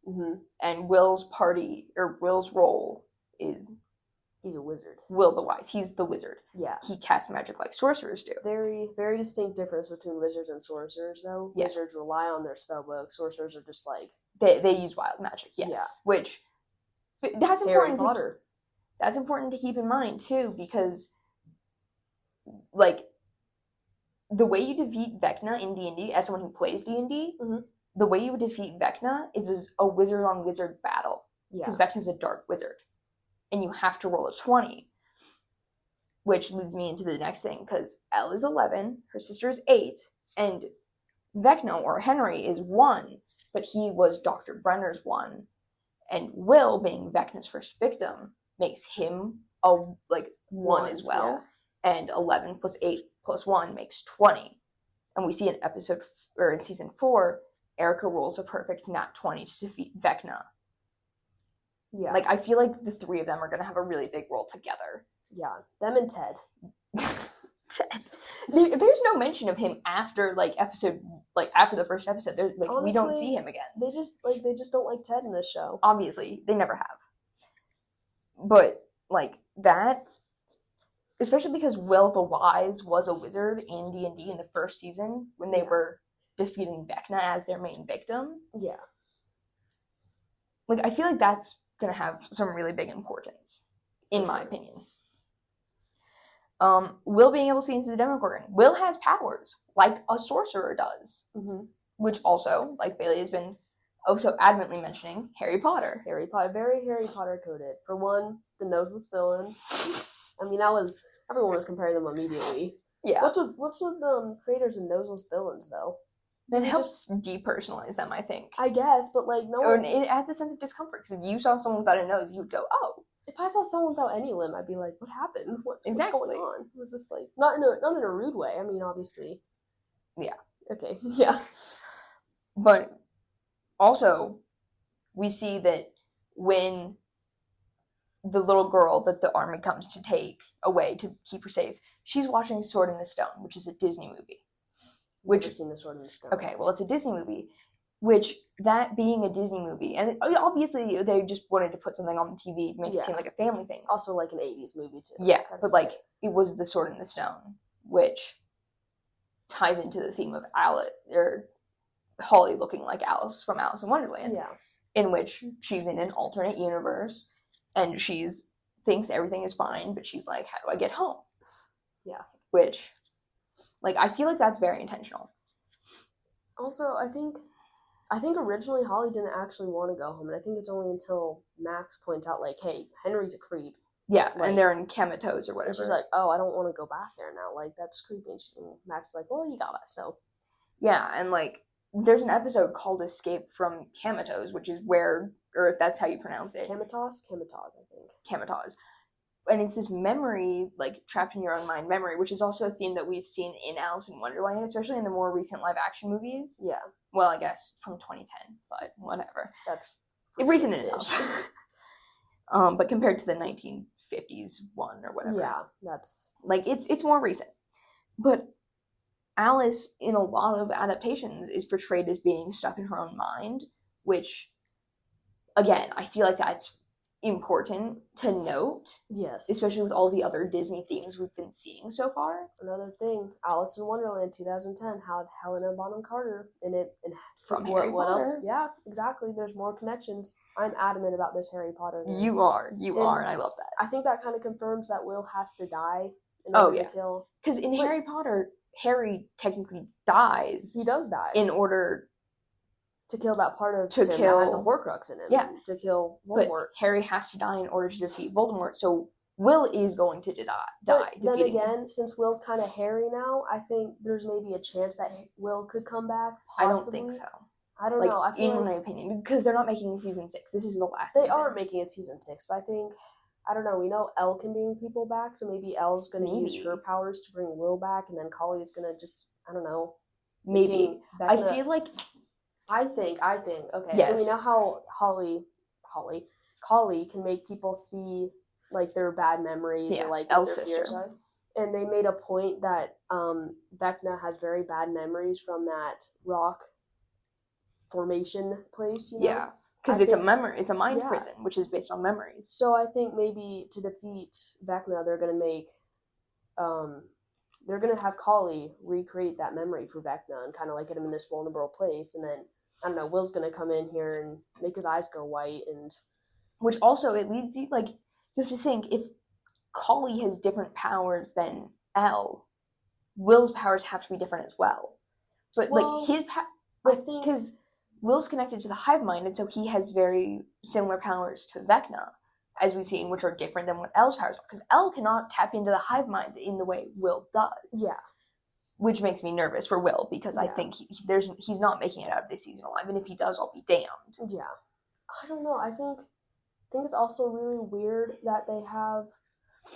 Speaker 2: Mm-hmm.
Speaker 1: And Will's role is...
Speaker 2: He's a wizard.
Speaker 1: Will the Wise. He's the wizard.
Speaker 2: Yeah.
Speaker 1: He casts magic like sorcerers do.
Speaker 2: Very, very distinct difference between wizards and sorcerers, though. Yeah. Wizards rely on their spellbook. Sorcerers are just like...
Speaker 1: They use wild magic, yes. Yeah. Which... That's
Speaker 2: Harry Potter.
Speaker 1: That's important to keep in mind, too, because... Like... The way you defeat Vecna in D&D, as someone who plays D&D, the way you would defeat Vecna is a wizard-on-wizard battle. Yeah. Because Vecna's a dark wizard. And you have to roll a 20. Which leads me into the next thing, because Elle is 11, her sister is 8, and Vecna, or Henry, is 1, but he was Dr. Brenner's 1. And Will, being Vecna's first victim, makes him a 1 as well. Yeah. And 11 plus 8 plus 1 makes 20. And we see in season 4, Erica rolls a perfect nat 20 to defeat Vecna. Yeah. Like, I feel like the three of them are going to have a really big role together.
Speaker 2: Yeah. Them and Ted.
Speaker 1: Ted. There's no mention of him after, after the first episode. Honestly, we don't see him again.
Speaker 2: They just don't like Ted in this show.
Speaker 1: Obviously. They never have. But, that... Especially because Will the Wise was a wizard in D&D in the first season when they were defeating Vecna as their main victim.
Speaker 2: Yeah.
Speaker 1: I feel like that's going to have some really big importance, in my opinion. Will being able to see into the Demogorgon. Will has powers, like a sorcerer does. Mm-hmm. Which also, like Bailey has been so adamantly mentioning, Harry Potter.
Speaker 2: Harry Potter, very Harry Potter coded. For one, the noseless villain. I mean, everyone was comparing them immediately.
Speaker 1: Yeah.
Speaker 2: What's with creators of noseless villains, though?
Speaker 1: That helps depersonalize them, I think.
Speaker 2: I guess, but like no one.
Speaker 1: It adds a sense of discomfort because if you saw someone without a nose, you would go, "Oh."
Speaker 2: If I saw someone without any limb, I'd be like, "What happened? What's going on?" What's this like? Not in a rude way. I mean, obviously.
Speaker 1: Yeah.
Speaker 2: Okay. Yeah.
Speaker 1: But also, we see that when the little girl that the army comes to take away to keep her safe, she's watching Sword in the Stone, which is a Disney movie.
Speaker 2: Which I've seen the Sword in the Stone.
Speaker 1: Okay, well, it's a Disney movie, which, that being a Disney movie, and obviously they just wanted to put something on the TV to make it seem like a family thing.
Speaker 2: Also like an 80s movie, too.
Speaker 1: Yeah, but like, it was the Sword in the Stone, which ties into the theme of Alice, or Holly looking like Alice from Alice in Wonderland.
Speaker 2: Yeah.
Speaker 1: In which she's in an alternate universe, and thinks everything is fine, but she's like, how do I get home?
Speaker 2: Yeah.
Speaker 1: Which, like, I feel like that's very intentional.
Speaker 2: Also, I think originally Holly didn't actually want to go home, and I think it's only until Max points out, like, hey, Henry's a creep.
Speaker 1: Yeah, like, and they're in comatose or whatever.
Speaker 2: And she's like, oh, I don't want to go back there now. Like, that's creepy. And Max is like, well, you got us, so.
Speaker 1: Yeah, and, like, there's an episode called Escape from Comatose, which is where, or if that's how you pronounce it.
Speaker 2: Comatose, I think.
Speaker 1: Comatose. And it's this memory, like, trapped in your own mind memory, which is also a theme that we've seen in Alice in Wonderland, especially in the more recent live-action movies.
Speaker 2: Yeah.
Speaker 1: Well, I guess from 2010, but whatever.
Speaker 2: That's
Speaker 1: recent enough. But compared to the 1950s one or whatever.
Speaker 2: Yeah, that's...
Speaker 1: Like, it's more recent. But Alice, in a lot of adaptations, is portrayed as being stuck in her own mind, which, again, I feel like that's important to note.
Speaker 2: Yes.
Speaker 1: Especially with all the other Disney themes we've been seeing so far.
Speaker 2: Another thing, Alice in Wonderland 2010 had Helena Bonham Carter in it. And
Speaker 1: from Harry Potter.
Speaker 2: Else? Yeah, exactly. There's more connections. I'm adamant about this Harry Potter thing.
Speaker 1: You are, and I love that.
Speaker 2: I think that kind of confirms that Will has to die in order to kill.
Speaker 1: Because in Harry Potter, Harry technically dies.
Speaker 2: He does die.
Speaker 1: In order
Speaker 2: to kill that part of him that has the Horcrux in him.
Speaker 1: Yeah.
Speaker 2: To kill Voldemort.
Speaker 1: But Harry has to die in order to defeat Voldemort, so Will is going to die.
Speaker 2: But then again, since Will's kind of hairy now, I think there's maybe a chance that Will could come back, possibly.
Speaker 1: I don't think so.
Speaker 2: I don't know. I feel
Speaker 1: in my opinion, because they're not making season 6. This is the last
Speaker 2: season.
Speaker 1: They
Speaker 2: are making it season 6, but I think... I don't know. We know Elle can bring people back, so maybe Elle's going to use her powers to bring Will back, and then Collie's going to just, I don't know.
Speaker 1: Maybe. I feel like...
Speaker 2: I think. Okay,
Speaker 1: yes.
Speaker 2: So we know how Collie can make people see, like, their bad memories or, like,
Speaker 1: Elle's
Speaker 2: their
Speaker 1: sister.
Speaker 2: fears are. And they made a point that Vecna has very bad memories from that rock formation place, you know?
Speaker 1: Yeah. Because it's a mind prison, which is based on memories.
Speaker 2: So I think maybe to defeat Vecna, they're going to make, they're going to have Collie recreate that memory for Vecna and kind of like get him in this vulnerable place. And then, I don't know, Will's going to come in here and make his eyes go white. And
Speaker 1: which also, it leads you, like, you have to think, if Collie has different powers than Elle, Will's powers have to be different as well. But, like, his because Will's connected to the hive mind, and so he has very similar powers to Vecna, as we've seen, which are different than what Elle's powers are. Because Elle cannot tap into the hive mind in the way Will does.
Speaker 2: Yeah.
Speaker 1: Which makes me nervous for Will, because I think he's not making it out of this season alive, and if he does, I'll be damned.
Speaker 2: Yeah. I don't know. I think it's also really weird that they have...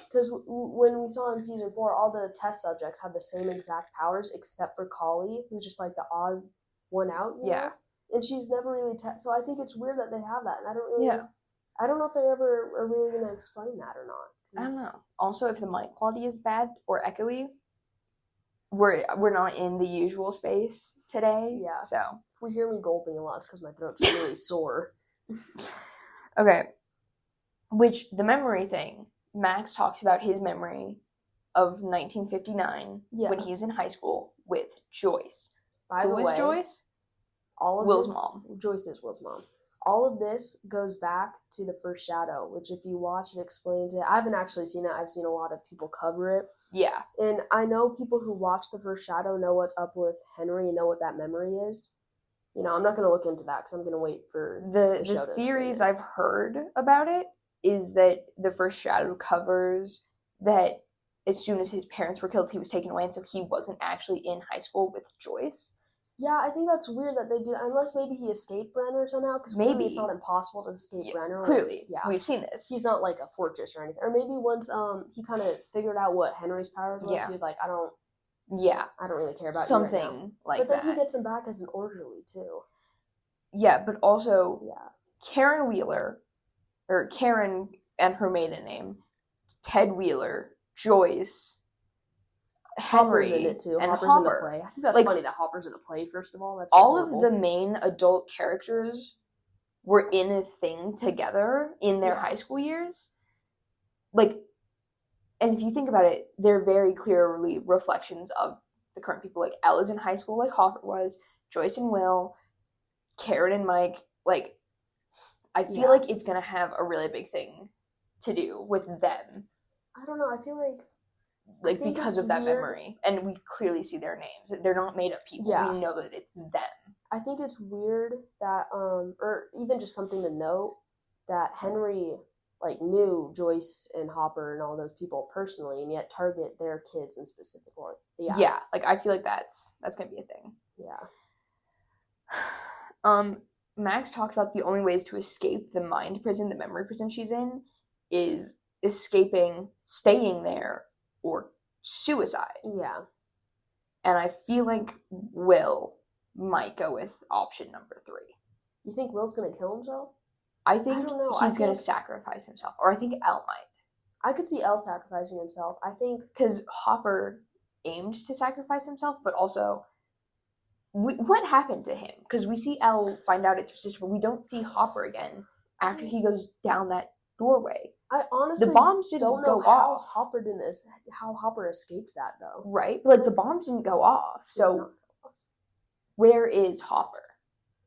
Speaker 2: Because when we saw in season 4, all the test subjects have the same exact powers, except for Collie, who's just, like, the odd one out, you know? And she's never really... So I think it's weird that they have that, and I don't really... Yeah. I don't know if they ever are really going to explain that or not.
Speaker 1: I don't know. Also, if the mic quality is bad or echoey, we're not in the usual space today.
Speaker 2: Yeah.
Speaker 1: So
Speaker 2: if we hear me gulping a lot, it's because my throat's really sore.
Speaker 1: Okay. Which, the memory thing, Max talks about his memory of 1959 when he's in high school with Joyce. Who is Joyce? Will's mom.
Speaker 2: Joyce is Will's mom. All of this goes back to the first Shadow, which if you watch, it explains it. I haven't actually seen it. I've seen a lot of people cover it.
Speaker 1: Yeah.
Speaker 2: And I know people who watch the first Shadow know what's up with Henry and know what that memory is. You know, I'm not going to look into that because I'm going to wait for the show to
Speaker 1: theories I've heard about it is that the first Shadow covers that as soon as his parents were killed, he was taken away, and so he wasn't actually in high school with Joyce.
Speaker 2: Yeah, I think that's weird that they do, unless maybe he escaped Brenner somehow, because maybe it's not impossible to escape Brenner.
Speaker 1: Clearly, we've seen this.
Speaker 2: He's not like a fortress or anything. Or maybe once he kind of figured out what Henry's powers was, he was like, I don't really care about
Speaker 1: something
Speaker 2: you right now.
Speaker 1: Like
Speaker 2: that. But then
Speaker 1: that.
Speaker 2: he gets him back as an orderly too.
Speaker 1: Yeah, but also Karen Wheeler, or Karen and her maiden name, Ted Wheeler, Joyce,
Speaker 2: Hopper's in it too.
Speaker 1: And
Speaker 2: Hopper's in the play. I think that's funny that Hopper's in a play, first of all. That's
Speaker 1: all of the main adult characters were in a thing together in their high school years. Like, and if you think about it, they're very clearly reflections of the current people. Like, Elle is in high school like Hopper was, Joyce and Will, Karen and Mike. Like, I feel like it's going to have a really big thing to do with them.
Speaker 2: I don't know. I feel like
Speaker 1: because of that memory, and we clearly see their names. They're not made up people. We know that it's them.
Speaker 2: I think it's weird that or even just something to note, that Henry knew Joyce and Hopper and all those people personally, and yet target their kids in specific way.
Speaker 1: I feel like that's gonna be a thing. Max talked about the only ways to escape the mind prison, the memory prison she's in, is escaping, staying there, or suicide. And I feel like Will might go with option number 3.
Speaker 2: You think Will's gonna kill himself?
Speaker 1: I think he's gonna sacrifice himself, or I think Elle might.
Speaker 2: I could see Elle sacrificing himself. I think
Speaker 1: because Hopper aimed to sacrifice himself, but also, what happened to him? Because we see Elle find out it's her sister, but we don't see Hopper again after he goes down that doorway.
Speaker 2: I honestly
Speaker 1: the bombs didn't
Speaker 2: don't know
Speaker 1: go off.
Speaker 2: How Hopper escaped that though.
Speaker 1: Right, but the bombs didn't go off. So where is Hopper?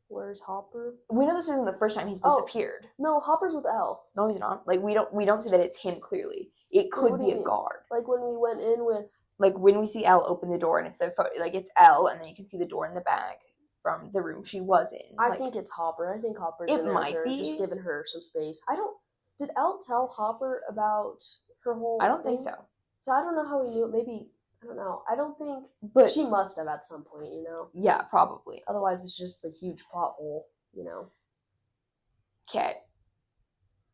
Speaker 2: Where's Hopper?
Speaker 1: We know this isn't the first time he's disappeared.
Speaker 2: No, Hopper's with Elle.
Speaker 1: No, he's not. We don't see that it's him clearly. It could be a guard.
Speaker 2: When we went in with
Speaker 1: when we see Elle open the door and it's it's Elle, and then you can see the door in the back from the room she was in.
Speaker 2: I think it's Hopper. I think Hopper's in there with her, just giving her some space. Did Elle tell Hopper about her whole
Speaker 1: I don't think so.
Speaker 2: So I don't know how he knew it. Maybe, I don't know. I don't think,
Speaker 1: but
Speaker 2: she must have at some point,
Speaker 1: Yeah, probably.
Speaker 2: Otherwise it's just a huge plot hole,
Speaker 1: Okay.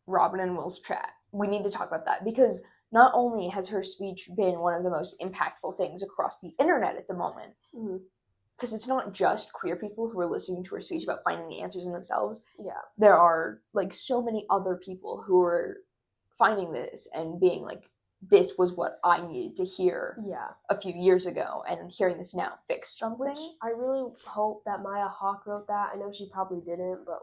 Speaker 1: Robin and Will's chat. We need to talk about that, because not only has her speech been one of the most impactful things across the internet at the moment, because it's not just queer people who are listening to her speech about finding the answers in themselves. There are so many other people who are finding this and being like, this was what I needed to hear a few years ago, and hearing this now fixed something.
Speaker 2: Which I really hope that Maya Hawke wrote that. I know she probably didn't, but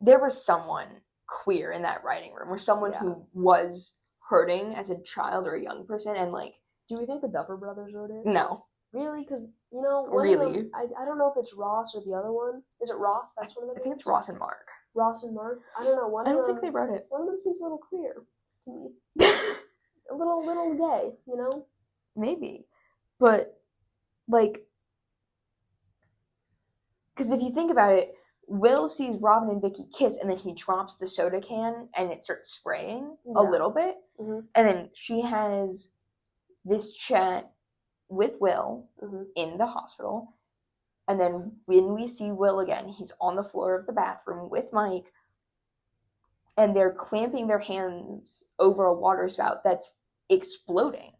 Speaker 1: there was someone queer in that writing room, or someone who was hurting as a child or a young person, and
Speaker 2: do we think the Duffer Brothers wrote it?
Speaker 1: No.
Speaker 2: Really? Because, really? I don't know if it's Ross or the other one. Is it Ross? That's one of them?
Speaker 1: I think it's Ross and Mark.
Speaker 2: Ross and Mark? I don't know.
Speaker 1: I don't think they wrote it.
Speaker 2: One of them seems a little queer to me. A little gay,
Speaker 1: Maybe. But, because if you think about it, Will sees Robin and Vicky kiss, and then he drops the soda can, and it starts spraying a little bit.
Speaker 2: Mm-hmm.
Speaker 1: And then she has this chat with Will in the hospital. And then when we see Will again, he's on the floor of the bathroom with Mike, and they're clamping their hands over a water spout that's exploding.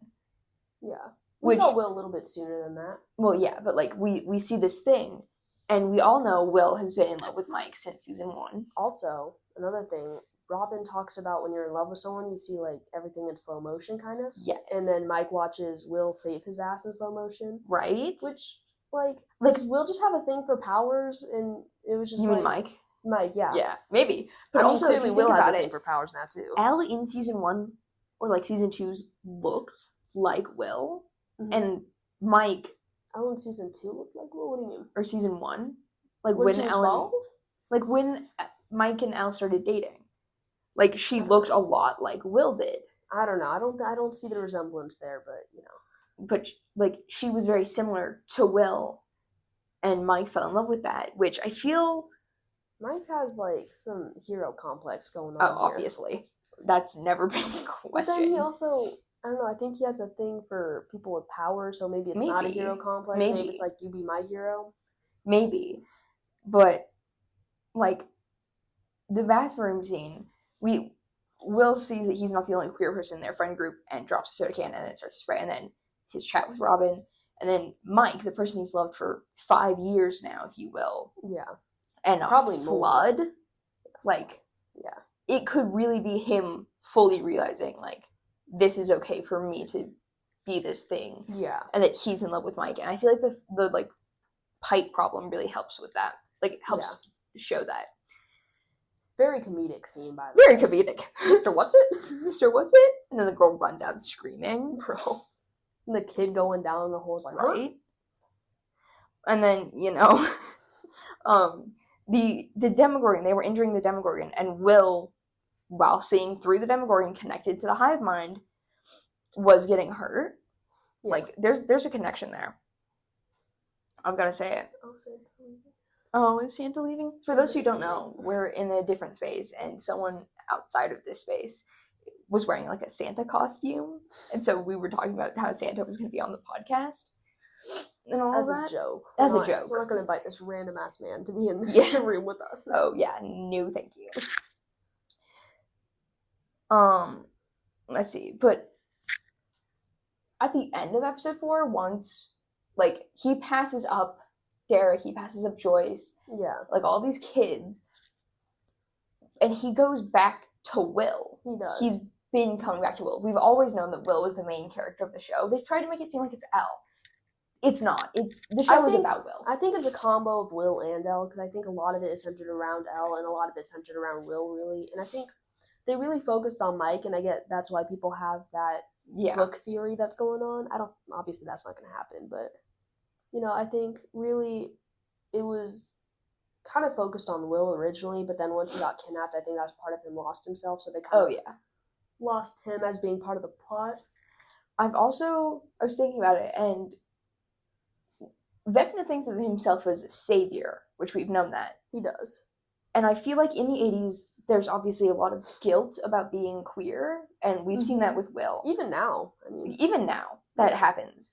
Speaker 2: We saw Will a little bit sooner than that.
Speaker 1: Well, yeah, but we see this thing, and we all know Will has been in love with Mike since season 1.
Speaker 2: Also, another thing, Robin talks about when you're in love with someone, you see everything in slow motion, kind of.
Speaker 1: Yes.
Speaker 2: And then Mike watches Will save his ass in slow motion.
Speaker 1: Right.
Speaker 2: Which, does Will just have a thing for powers? And it was just
Speaker 1: you mean Mike?
Speaker 2: Mike, yeah.
Speaker 1: Yeah, maybe.
Speaker 2: But also, clearly Will has a thing for powers now, too.
Speaker 1: Elle in season 1, or season 2's, looked like Will. Mm-hmm. And Mike...
Speaker 2: Elle in season 2 looked like Will? What do you mean?
Speaker 1: Or season 1. When Ellen... when Mike and Elle started dating. She looked a lot like Will did.
Speaker 2: I don't know. I don't see the resemblance there, but,
Speaker 1: But, she was very similar to Will, and Mike fell in love with that, which I feel...
Speaker 2: Mike has, some hero complex going on
Speaker 1: here. Obviously. That's never been a question.
Speaker 2: But then he also... I don't know, I think he has a thing for people with power, so maybe it's not a hero complex. Maybe it's you be my hero.
Speaker 1: maybe. But, like, the bathroom scene, Will sees that he's not the only queer person in their friend group and drops a soda can and then it starts to spray. And then his chat with Robin. And then Mike, the person he's loved for 5 years now, if you will.
Speaker 2: Yeah.
Speaker 1: And probably flood. More. Like,
Speaker 2: yeah.
Speaker 1: It could really be him fully realizing, like, this is okay for me to be this thing.
Speaker 2: Yeah.
Speaker 1: And that he's in love with Mike. And I feel like the like, pipe problem really helps with that. Like, it helps show that.
Speaker 2: Very comedic scene, by the way.
Speaker 1: Very comedic.
Speaker 2: Mr. What's it?
Speaker 1: Mr. What's it? And then the girl runs out screaming.
Speaker 2: Bro. And the kid going down the hole's like,
Speaker 1: right? Huh? And then, the Demogorgon, they were injuring the Demogorgon, and Will, while seeing through the Demogorgon connected to the hive mind, was getting hurt. Yeah. Like, there's a connection there. I've got to say it. Oh, is Santa leaving? For those who don't know, we're in a different space, and someone outside of this space was wearing, like, a Santa costume. And so we were talking about how Santa was going to be on the podcast. And all
Speaker 2: As
Speaker 1: that.
Speaker 2: A joke.
Speaker 1: As a joke.
Speaker 2: We're not going to invite this random-ass man to be in the room with us.
Speaker 1: Oh, yeah. No, thank you. Let's see. But at the end of episode 4, once, like, he passes up Derek, he passes up Joyce.
Speaker 2: Yeah.
Speaker 1: Like, all these kids. And he goes back to Will.
Speaker 2: He does.
Speaker 1: He's been coming back to Will. We've always known that Will was the main character of the show. They've tried to make it seem like it's Elle. It's not. The show is about Will.
Speaker 2: I think it's a combo of Will and Elle, because I think a lot of it is centered around Elle, and a lot of it's centered around Will, really. And I think they really focused on Mike, and I get that's why people have that book theory that's going on. Obviously that's not going to happen, but, I think really it was kind of focused on Will originally, but then once he got kidnapped, I think that's part of him lost himself, so they kind of lost him as being part of the plot.
Speaker 1: I was thinking about it, and Vecna thinks of himself as a savior, which we've known that.
Speaker 2: He does.
Speaker 1: And I feel like in the 80s, there's obviously a lot of guilt about being queer, and we've seen that with Will.
Speaker 2: Even now.
Speaker 1: Even now, that happens.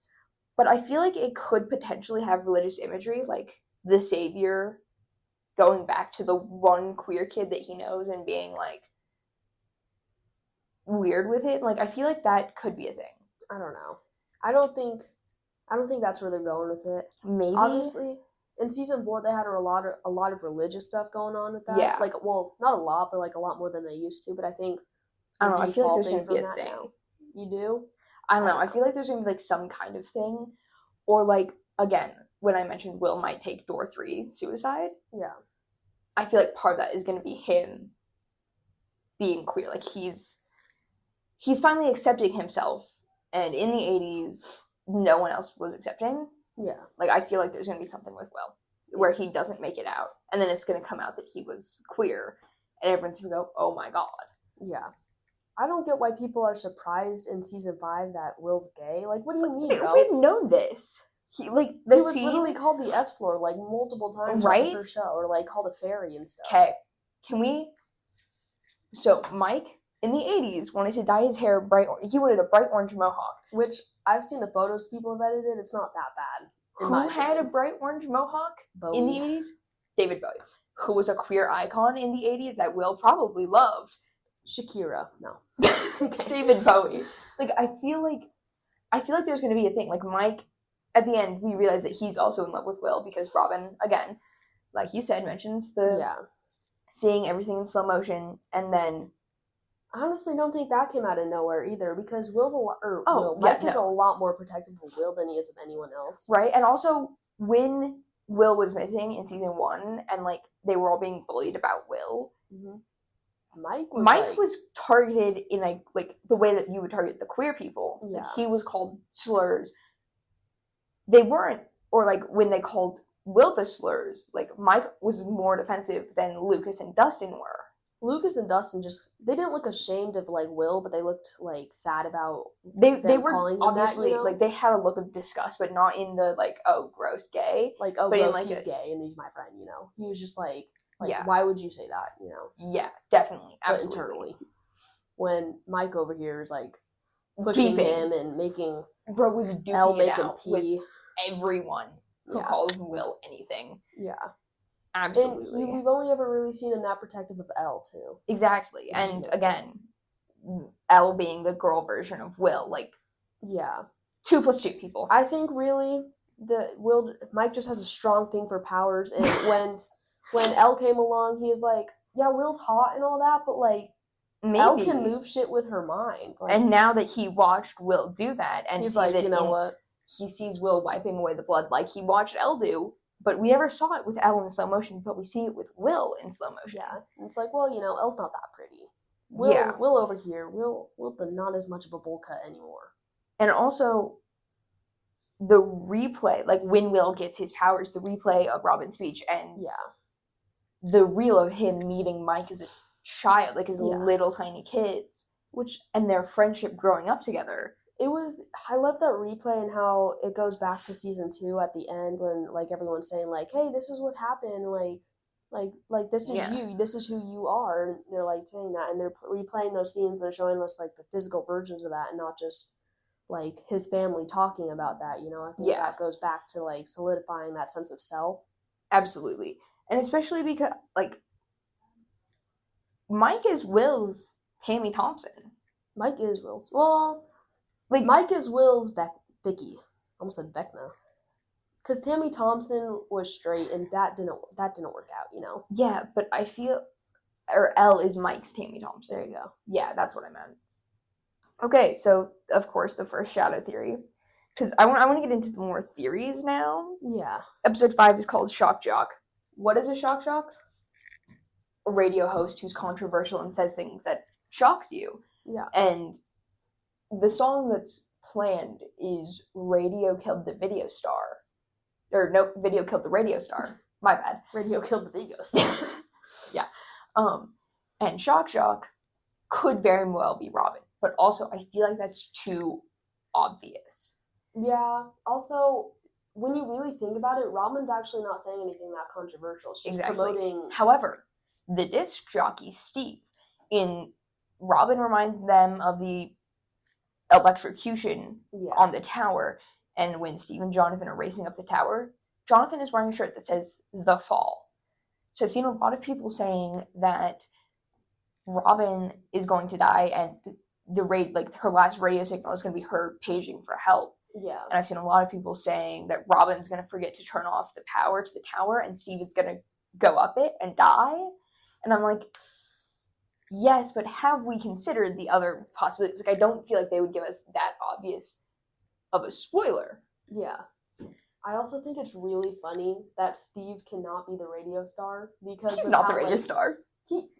Speaker 1: But I feel like it could potentially have religious imagery, like the savior going back to the one queer kid that he knows and being, like, weird with it. Like, I feel like that could be a thing.
Speaker 2: I don't know. I don't think that's where they're going with it.
Speaker 1: Maybe.
Speaker 2: Obviously, in season 4, they had a lot of religious stuff going on with that.
Speaker 1: Yeah.
Speaker 2: Like, well, not a lot, but, like, a lot more than they used to. But I think
Speaker 1: I don't know. I feel like there's going to be a thing.
Speaker 2: Now. You do?
Speaker 1: I don't know. I feel like there's going to be, like, some kind of thing. Or, like, again, when I mentioned Will might take door 3 suicide.
Speaker 2: Yeah.
Speaker 1: I feel like part of that is going to be him being queer. Like, he's finally accepting himself. And in the 80s, no one else was accepting.
Speaker 2: Yeah.
Speaker 1: Like, I feel like there's going to be something with Will where he doesn't make it out. And then it's going to come out that he was queer. And everyone's going to go, oh my God.
Speaker 2: Yeah. I don't get why people are surprised in season 5 that Will's gay. Like, what do you mean, bro?
Speaker 1: We've known this. He was
Speaker 2: literally called the F-slur, like, multiple times on the first show. Or, like, called a fairy and stuff.
Speaker 1: Okay. So, Mike, in the 80s, wanted to dye his hair he wanted a bright orange mohawk.
Speaker 2: Which, I've seen the photos people have edited. It's not that bad.
Speaker 1: Who had a bright orange mohawk in the 80s? David Bowie. Who was a queer icon in the 80s that Will probably loved.
Speaker 2: Shakira. No.
Speaker 1: David Bowie. Like, I feel like there's going to be a thing. Like, Mike, at the end, we realize that he's also in love with Will because Robin, again, like you said, mentions seeing everything in slow motion, and then
Speaker 2: I honestly don't think that came out of nowhere either, because Mike is a lot more protective of Will than he is of anyone else.
Speaker 1: Right, and also when Will was missing in season 1, and, like, they were all being bullied about Will, Mike was targeted in, like the way that you would target the queer people.
Speaker 2: Yeah.
Speaker 1: Like, he was called slurs. They weren't, or, like, when they called Will the slurs, like, Mike was more defensive than Lucas and Dustin were.
Speaker 2: Lucas and Dustin they didn't look ashamed of, like, Will, but they looked, like, sad about
Speaker 1: they were
Speaker 2: calling him
Speaker 1: obviously
Speaker 2: that,
Speaker 1: like, they had a look of disgust, but not in the, like, oh, gross, gay,
Speaker 2: like, oh, gross, like, he's gay and he's my friend, he was just like why would you say that,
Speaker 1: yeah, definitely, absolutely.
Speaker 2: But internally, when Mike over here is, like, pushing him and making
Speaker 1: bro was duking
Speaker 2: Elle make
Speaker 1: it
Speaker 2: him
Speaker 1: out
Speaker 2: pee
Speaker 1: with everyone. who calls Will anything.
Speaker 2: Yeah.
Speaker 1: Absolutely.
Speaker 2: And we've only ever really seen him that protective of Elle, too.
Speaker 1: Exactly. And again, Elle being the girl version of Will, like...
Speaker 2: Yeah.
Speaker 1: 2 + 2 people.
Speaker 2: I think, really, Mike just has a strong thing for powers, and when Elle came along, he was like, yeah, Will's hot and all that, but, like, maybe. Elle can move shit with her mind.
Speaker 1: Like, and now that he watched Will do that, and
Speaker 2: he's like, you know what?
Speaker 1: He sees Will wiping away the blood like he watched Elle do, but we never saw it with Elle in slow motion, but we see it with Will in slow motion.
Speaker 2: Yeah. And it's like, well, Elle's not that pretty. Will over here, Will not as much of a bowl cut anymore.
Speaker 1: And also, the replay, like when Will gets his powers, the replay of Robin's speech, and the reel of him meeting Mike as a child, like as little tiny kids, and their friendship growing up together.
Speaker 2: I love that replay and how it goes back to season 2 at the end when, like, everyone's saying, like, hey, this is what happened, like this is you, this is who you are, and they're, like, saying that, and they're replaying those scenes, and they're showing us, like, the physical versions of that, and not just, like, his family talking about that, I think that goes back to, like, solidifying that sense of self.
Speaker 1: Absolutely. And especially because, like, Mike is Will's Tammy Thompson.
Speaker 2: Mike is Will's. Well... Like, Mike is Will's Vicky. I almost said Vecna. Because Tammy Thompson was straight, and that didn't work out,
Speaker 1: Yeah, but I feel... Or Elle is Mike's Tammy Thompson.
Speaker 2: There you go.
Speaker 1: Yeah, that's what I meant. Okay, so, of course, the first shadow theory. Because I want to get into the more theories now.
Speaker 2: Yeah.
Speaker 1: Episode 5 is called Shock Jock. What is a shock jock? A radio host who's controversial and says things that shocks you.
Speaker 2: Yeah.
Speaker 1: And... the song that's planned is Radio Killed the Video Star. Or, no, Video Killed the Radio Star. My bad.
Speaker 2: Radio Killed the Video Star.
Speaker 1: Yeah. And Shock Jock could very well be Robin. But also, I feel like that's too obvious.
Speaker 2: Yeah. Also, when you really think about it, Robin's actually not saying anything that controversial. She's promoting...
Speaker 1: However, the disc jockey, Steve, Robin reminds them of the electrocution on the tower, and when Steve and Jonathan are racing up the tower, Jonathan is wearing a shirt that says The Fall. So I've seen a lot of people saying that Robin is going to die, and her last radio signal is going to be her paging for help.
Speaker 2: Yeah.
Speaker 1: And I've seen a lot of people saying that Robin's going to forget to turn off the power to the tower, and Steve is going to go up it and die. And I'm like, yes, but have we considered the other possibilities? Like, I don't feel like they would give us that obvious of a spoiler.
Speaker 2: Yeah. I also think it's really funny that Steve cannot be the radio star because
Speaker 1: he's not the radio star.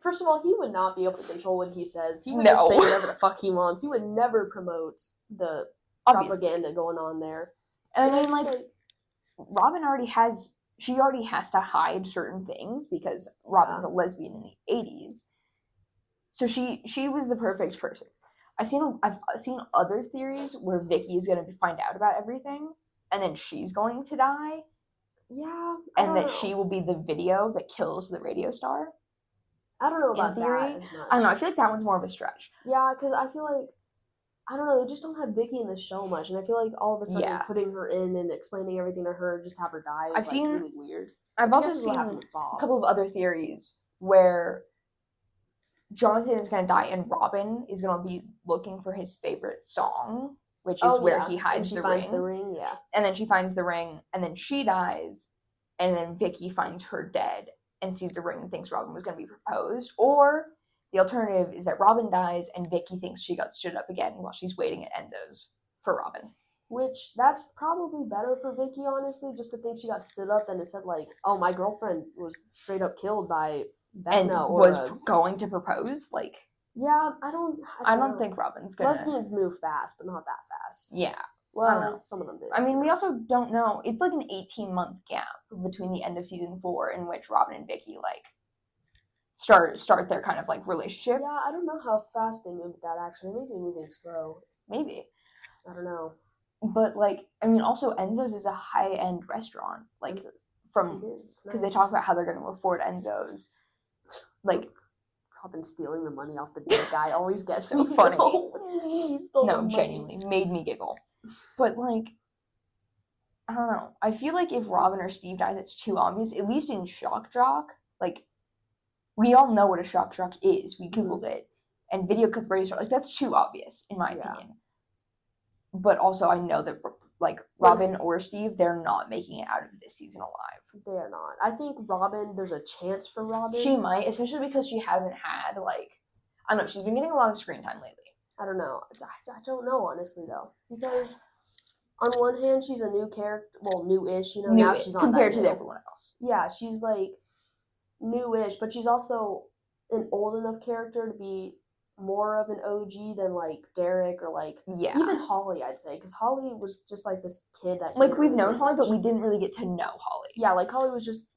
Speaker 2: First of all, he would not be able to control what he says. He would just say whatever the fuck he wants. He would never promote the propaganda going on there.
Speaker 1: And I mean, like, Robin already has to hide certain things because Robin's a lesbian in the 80s. So she was the perfect person. I've seen other theories where Vicky is going to find out about everything, and then she's going to die.
Speaker 2: Yeah,
Speaker 1: and that she will be the video that kills the radio star.
Speaker 2: I don't know about that as much.
Speaker 1: I don't know. I feel like that one's more of a stretch.
Speaker 2: Yeah, because I feel like I don't know. They just don't have Vicky in the show much, and I feel like all of a sudden putting her in and explaining everything to her, just have her die, is really weird.
Speaker 1: I've also seen a couple of other theories where Jonathan is going to die and Robin is going to be looking for his favorite song, which is where he hides the ring.
Speaker 2: And she finds the ring, yeah.
Speaker 1: And then she finds the ring, and then she dies, and then Vicky finds her dead and sees the ring and thinks Robin was going to be proposed. Or the alternative is that Robin dies and Vicky thinks she got stood up again while she's waiting at Enzo's for Robin.
Speaker 2: Which, that's probably better for Vicky, honestly, just to think she got stood up than instead, like, oh, my girlfriend was straight up killed by Vecna
Speaker 1: and was going to propose. Like,
Speaker 2: yeah, I don't
Speaker 1: think Robin's gonna.
Speaker 2: Lesbians move fast, but not that fast.
Speaker 1: Yeah,
Speaker 2: well, some of them do.
Speaker 1: I mean, we also don't know. It's like an 18-month gap between the end of season 4 in which Robin and Vicky like start their kind of like relationship.
Speaker 2: Yeah, I don't know how fast they moved that. Actually, maybe moving slow.
Speaker 1: Maybe,
Speaker 2: I don't know.
Speaker 1: But like, I mean, also Enzo's is a high-end restaurant. Like because they talk about how they're going to afford Enzo's. Like,
Speaker 2: Robin stealing the money off the dead guy always gets
Speaker 1: so funny.
Speaker 2: What do you mean he stole the money?
Speaker 1: Genuinely made me giggle. But like, I don't know. I feel like if Robin or Steve dies, it's too obvious. At least in Shock Jock, like, we all know what a Shock Jock is. We Googled it. And Video Killed the Radio Star. Like, that's too obvious, in my opinion. But also, I know that, like, Robin or Steve, they're not making it out of this season alive.
Speaker 2: They are not. I think Robin, there's a chance for Robin.
Speaker 1: She might, especially because she hasn't had, like, I don't know, she's been getting a lot of screen time lately.
Speaker 2: I don't know. I don't know, honestly, though. Because on one hand, she's a new character. Well, new-ish, you know. Now she's not
Speaker 1: compared to everyone else.
Speaker 2: Yeah, she's, like, new-ish. But she's also an old enough character to be more of an OG than, like, Derek or, like, even Holly, I'd say. Because Holly was just, like, this kid that...
Speaker 1: Like, we've known Holly, but we didn't really get to know Holly.
Speaker 2: Yeah, like, Holly was just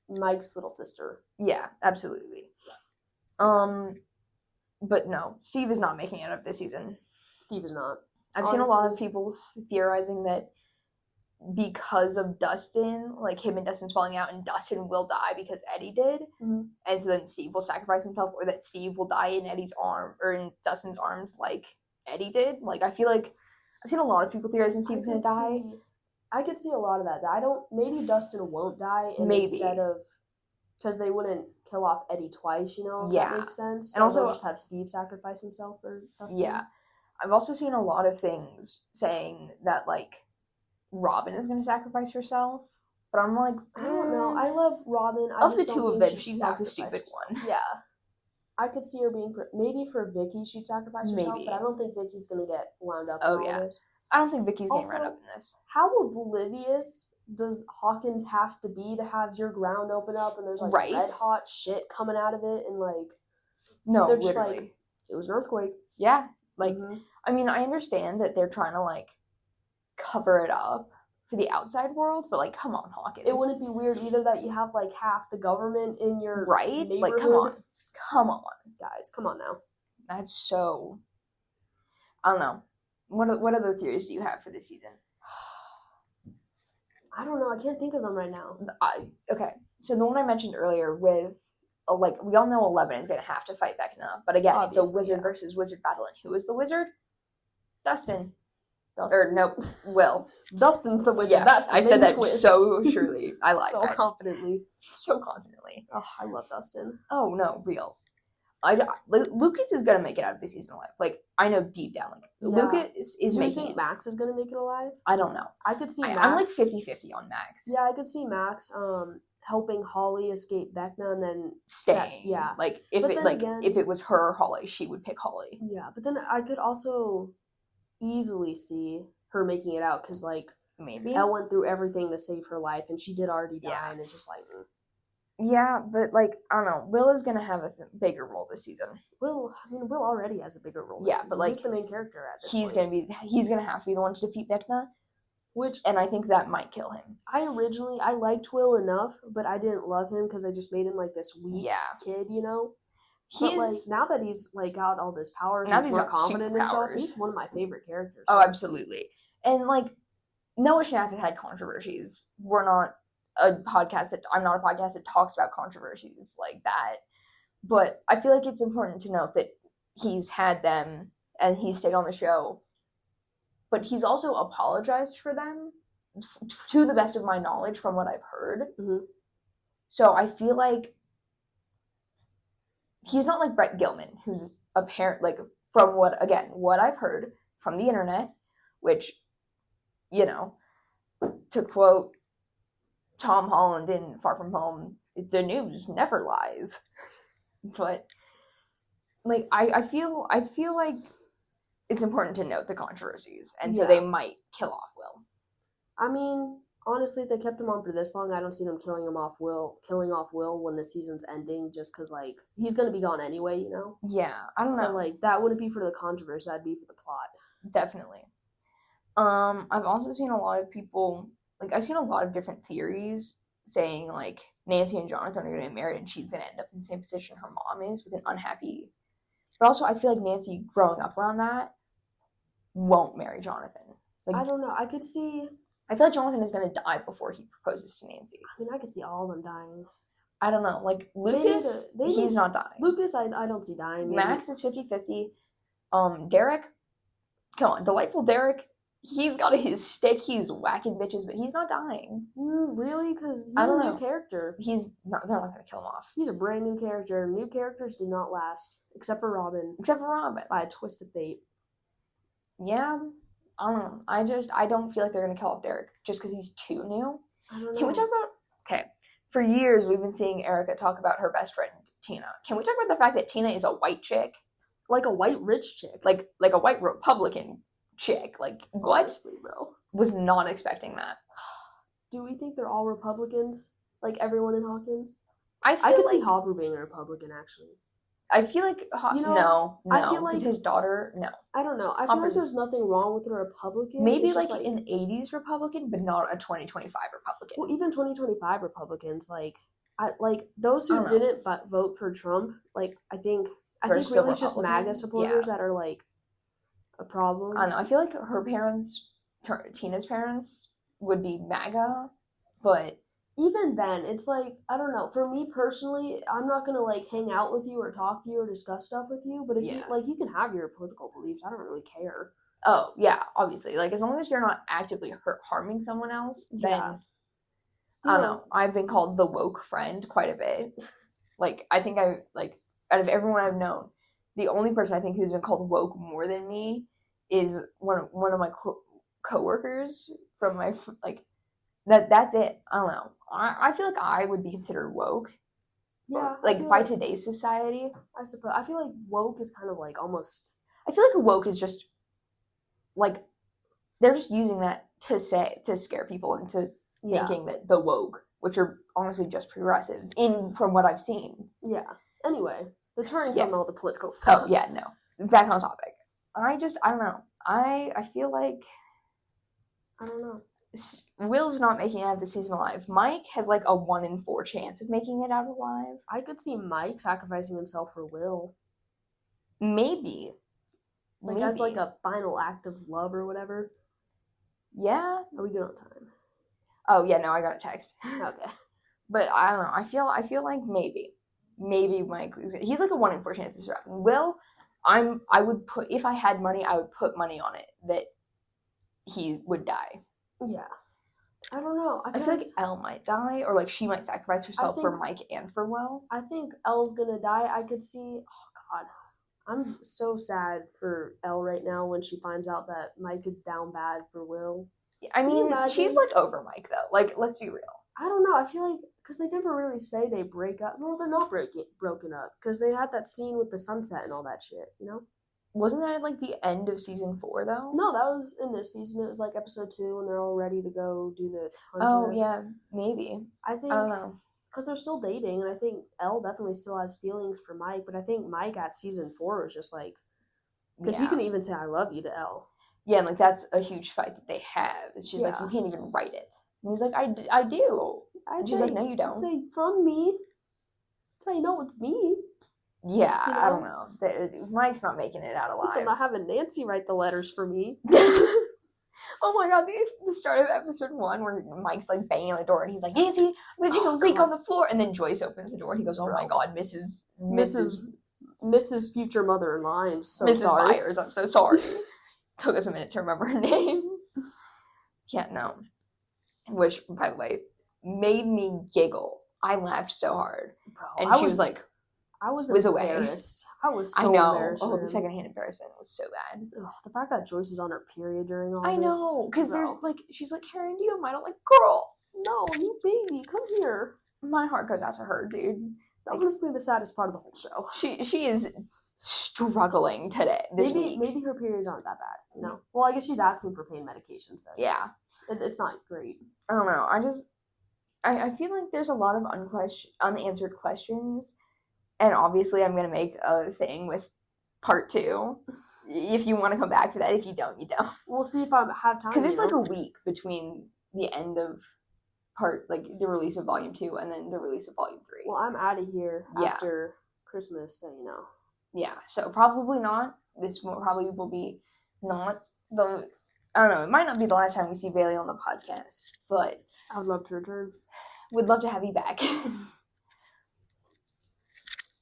Speaker 2: Mike's little sister.
Speaker 1: Yeah, absolutely. But no, Steve is not making it out of this season.
Speaker 2: Steve is not.
Speaker 1: I've seen a lot of people theorizing that because of Dustin, like him and Dustin's falling out, and Dustin will die because Eddie did, and so then Steve will sacrifice himself, or that Steve will die in Eddie's arm or in Dustin's arms, like Eddie did. Like, I feel like I've seen a lot of people theorizing Steve's gonna die.
Speaker 2: I could see a lot of that. Maybe Dustin won't die, and instead of, because they wouldn't kill off Eddie twice, you know, if that makes sense. And also, they'll just have Steve sacrifice himself for Dustin. Yeah.
Speaker 1: I've also seen a lot of things saying that, like, Robin is going to sacrifice herself. But I'm like,
Speaker 2: I don't know. I love Robin.
Speaker 1: Of the two of them, she's not the stupid one.
Speaker 2: Yeah. I could see her being... Maybe for Vicky, she'd sacrifice herself, but I don't think Vicky's going to get wound up in all this.
Speaker 1: I don't think Vicky's getting wound up in this.
Speaker 2: How oblivious does Hawkins have to be to have your ground open up and there's, like, red hot shit coming out of it and, like...
Speaker 1: No,
Speaker 2: they're just
Speaker 1: literally.
Speaker 2: Like, it was an earthquake.
Speaker 1: Yeah. Like, I mean, I understand that they're trying to, like, cover it up for the outside world, but, like, come on, Hawkins.
Speaker 2: It wouldn't be weird either that you have, like, half the government in your neighborhood.
Speaker 1: Like, come on.
Speaker 2: Guys, come on now.
Speaker 1: That's so... I don't know. What other theories do you have for this season?
Speaker 2: I don't know. I can't think of them right now.
Speaker 1: Okay. So the one I mentioned earlier with, like, we all know 11 is going to have to fight Vecna. But again, obviously, it's a wizard versus wizard battle. And who is the wizard? Dustin. Or, nope, Will.
Speaker 2: Dustin's the wizard. Yeah, that's the
Speaker 1: I said that
Speaker 2: twist.
Speaker 1: So surely. I like that.
Speaker 2: So confidently. Oh, I love Dustin.
Speaker 1: Oh, no, real. Lucas is going to make it out of this season alive. Like, I know deep down. Like, Lucas is making it.
Speaker 2: Do you think Max is going to make it alive?
Speaker 1: I don't know.
Speaker 2: I could see Max.
Speaker 1: I'm like 50-50 on Max.
Speaker 2: Yeah, I could see Max helping Holly escape Vecna and then
Speaker 1: staying. Like, if it was her or Holly, she would pick Holly.
Speaker 2: Yeah, but then I could also easily see her making it out because, like,
Speaker 1: maybe
Speaker 2: Elle went through everything to save her life and she did already die and it's just like...
Speaker 1: Yeah, but, like, I don't know. Will is going to have a bigger role this season.
Speaker 2: Will already has a bigger role this season. But, like, he's the main character at this point.
Speaker 1: He's going to have to be the one to defeat Vecna. And I think that might kill him.
Speaker 2: I liked Will enough, but I didn't love him because I just made him, like, this weak kid, you know? But, like, now that he's, like, got all this power and he's more confident in himself, he's one of my favorite characters.
Speaker 1: Oh, absolutely. And, like, Noah Schnapp has had controversies. I'm not a podcast that talks about controversies like that. But I feel like it's important to note that he's had them and he stayed on the show. But he's also apologized for them to the best of my knowledge from what I've heard. So I feel like he's not like Brett Gilman, who's like, from what I've heard from the internet, which, you know, to quote Tom Holland in Far From Home, the news never lies. But, like, I feel like it's important to note the controversies, and so they might kill off Will.
Speaker 2: I mean, honestly, if they kept him on for this long, I don't see them killing off Will when the season's ending, just because, like, he's going to be gone anyway, you know?
Speaker 1: Yeah, I don't know.
Speaker 2: So, like, that wouldn't be for the controversy, that'd be for the plot.
Speaker 1: Definitely. I've also seen a lot of people, like, I've seen a lot of different theories saying, like, Nancy and Jonathan are going to get married and she's going to end up in the same position her mom is, with an unhappy... But also, I feel like Nancy, growing up around that, won't marry Jonathan. Like,
Speaker 2: I don't know. I could see...
Speaker 1: I feel like Jonathan is going to die before he proposes to Nancy.
Speaker 2: I mean, I could see all of them dying.
Speaker 1: I don't know. Like, Lucas, he's not dying.
Speaker 2: Lucas, I don't see dying. Maybe.
Speaker 1: Max is 50-50. Derek, come on. Delightful Derek, he's got his stick. He's whacking bitches, but he's not dying.
Speaker 2: Really? Because he's a new character.
Speaker 1: They're not going to kill him off.
Speaker 2: He's a brand new character. New characters do not last, except for Robin. By a twist of fate.
Speaker 1: Yeah. I don't know. I don't feel like they're going to kill off Derek just because he's too new.
Speaker 2: I don't know.
Speaker 1: Can we talk about... Okay. For years, we've been seeing Erica talk about her best friend, Tina. Can we talk about the fact that Tina is a white chick?
Speaker 2: Like a white rich chick.
Speaker 1: Like a white Republican chick. Like, what?
Speaker 2: Honestly, bro.
Speaker 1: Was not expecting that.
Speaker 2: Do we think they're all Republicans? Like everyone in Hawkins?
Speaker 1: I
Speaker 2: could see Hopper being a Republican, actually.
Speaker 1: I feel like... no. I feel like... his daughter... No.
Speaker 2: I don't know. I feel like there's nothing wrong with a Republican.
Speaker 1: Maybe like an 80s Republican, but not a 2025 Republican.
Speaker 2: Well, even 2025 Republicans, those who didn't vote for Trump, I think really it's just MAGA supporters that are, a problem.
Speaker 1: I don't know. I feel like her parents, Tina's parents, would be MAGA, but...
Speaker 2: Even then, it's I don't know. For me personally, I'm not going to, hang out with you or talk to you or discuss stuff with you. But if you can have your political beliefs, I don't really care.
Speaker 1: Oh, yeah, obviously. As long as you're not actively harming someone else, then, I don't know. I've been called the woke friend quite a bit. I think out of everyone I've known, the only person I think who's been called woke more than me is one of my coworkers from my, that's it. I don't know. I feel like I would be considered woke.
Speaker 2: Yeah.
Speaker 1: By today's society.
Speaker 2: I suppose. I feel like woke is kind of almost...
Speaker 1: I feel like woke is just, they're just using that to scare people into thinking that the woke, which are honestly just progressives, from what I've seen.
Speaker 2: Yeah. Anyway, deterring from all the political stuff.
Speaker 1: Oh, yeah, no. Back on topic. I don't know. I feel like...
Speaker 2: I don't know.
Speaker 1: Will's not making it out of the season alive. Mike has a 1 in 4 chance of making it out alive.
Speaker 2: I could see Mike sacrificing himself for Will.
Speaker 1: Maybe.
Speaker 2: As a final act of love or whatever.
Speaker 1: Yeah.
Speaker 2: Are we good on time?
Speaker 1: Oh yeah, no, I got a text.
Speaker 2: Okay.
Speaker 1: But I don't know. I feel like maybe Mike he's a 1 in 4 chance to survive. Will, I would put, if I had money, I would put money on it that he would die.
Speaker 2: Yeah. I don't know.
Speaker 1: I feel like Elle might die, or she might sacrifice herself for Mike and for Will.
Speaker 2: I think Elle's gonna die. I could see... Oh, God. I'm so sad for Elle right now when she finds out that Mike is down bad for Will.
Speaker 1: I mean, she's over Mike, though. Let's be real.
Speaker 2: I don't know. I feel like... Because they never really say they break up. No, they're not broken up. Because they had that scene with the sunset and all that shit, you know?
Speaker 1: Wasn't that at the end of season 4 though?
Speaker 2: No, that was in this season. It was episode 2 when they're all ready to go do the hunter.
Speaker 1: Oh yeah, maybe.
Speaker 2: I think
Speaker 1: I don't know.
Speaker 2: Because they're still dating, and I think Elle definitely still has feelings for Mike. But I think Mike at season 4 was just because he can even say "I love you" to Elle.
Speaker 1: Yeah, and that's a huge fight that they have. She's you can't even write it. And he's I do. She's no, you don't.
Speaker 2: I say from me. That's how you know it's me.
Speaker 1: Yeah, I don't know. Mike's not making it out alive.
Speaker 2: I'm not having Nancy write the letters for me.
Speaker 1: Oh my god, the start of episode 1 where Mike's banging on the door and he's like, Nancy, I'm gonna take a leak on the floor, and then Joyce opens the door and he goes, oh my god,
Speaker 2: Mrs. future mother-in-law, I'm so
Speaker 1: Mrs.
Speaker 2: sorry.
Speaker 1: Byers, I'm so sorry. Took us a minute to remember her name. Can't know. Which, by the way, made me giggle. I laughed so hard.
Speaker 2: Bro,
Speaker 1: and she was
Speaker 2: I was
Speaker 1: embarrassed.
Speaker 2: I was so embarrassed.
Speaker 1: Oh, the secondhand embarrassment was so bad.
Speaker 2: Ugh, the fact that Joyce is on her period during all this.
Speaker 1: I know, because there's she's Karen Diem. I don't girl.
Speaker 2: No, you baby, come here.
Speaker 1: My heart goes out to her, dude.
Speaker 2: Honestly, the saddest part of the whole show.
Speaker 1: She is struggling today.
Speaker 2: Maybe her periods aren't that bad. You know. Well, I guess she's asking for pain medication, so
Speaker 1: yeah,
Speaker 2: it's not great.
Speaker 1: I don't know. I feel like there's a lot of unanswered questions. And obviously, I'm going to make a thing with part 2. If you want to come back for that. If you don't, you don't.
Speaker 2: We'll see if I have time.
Speaker 1: Because it's a week between the end of the release of Volume 2 and then the release of Volume 3.
Speaker 2: Well, I'm out of here after Christmas, so you know.
Speaker 1: Yeah, so probably not. This probably will be not the... I don't know. It might not be the last time we see Bailey on the podcast, but...
Speaker 2: I would love to return.
Speaker 1: Would love to have you back.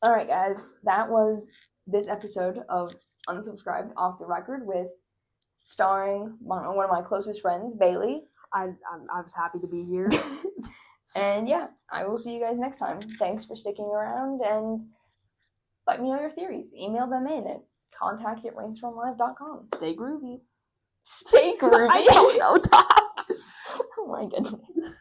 Speaker 1: All right, guys, that was this episode of Unsubscribed Off the Record with starring one of my closest friends, Bailey.
Speaker 2: I was happy to be here.
Speaker 1: And yeah, I will see you guys next time. Thanks for sticking around, and let me know your theories. Email them in at contact@rainstormlive.com.
Speaker 2: Stay groovy.
Speaker 1: Stay groovy?
Speaker 2: I don't know, Doc.
Speaker 1: Oh my goodness.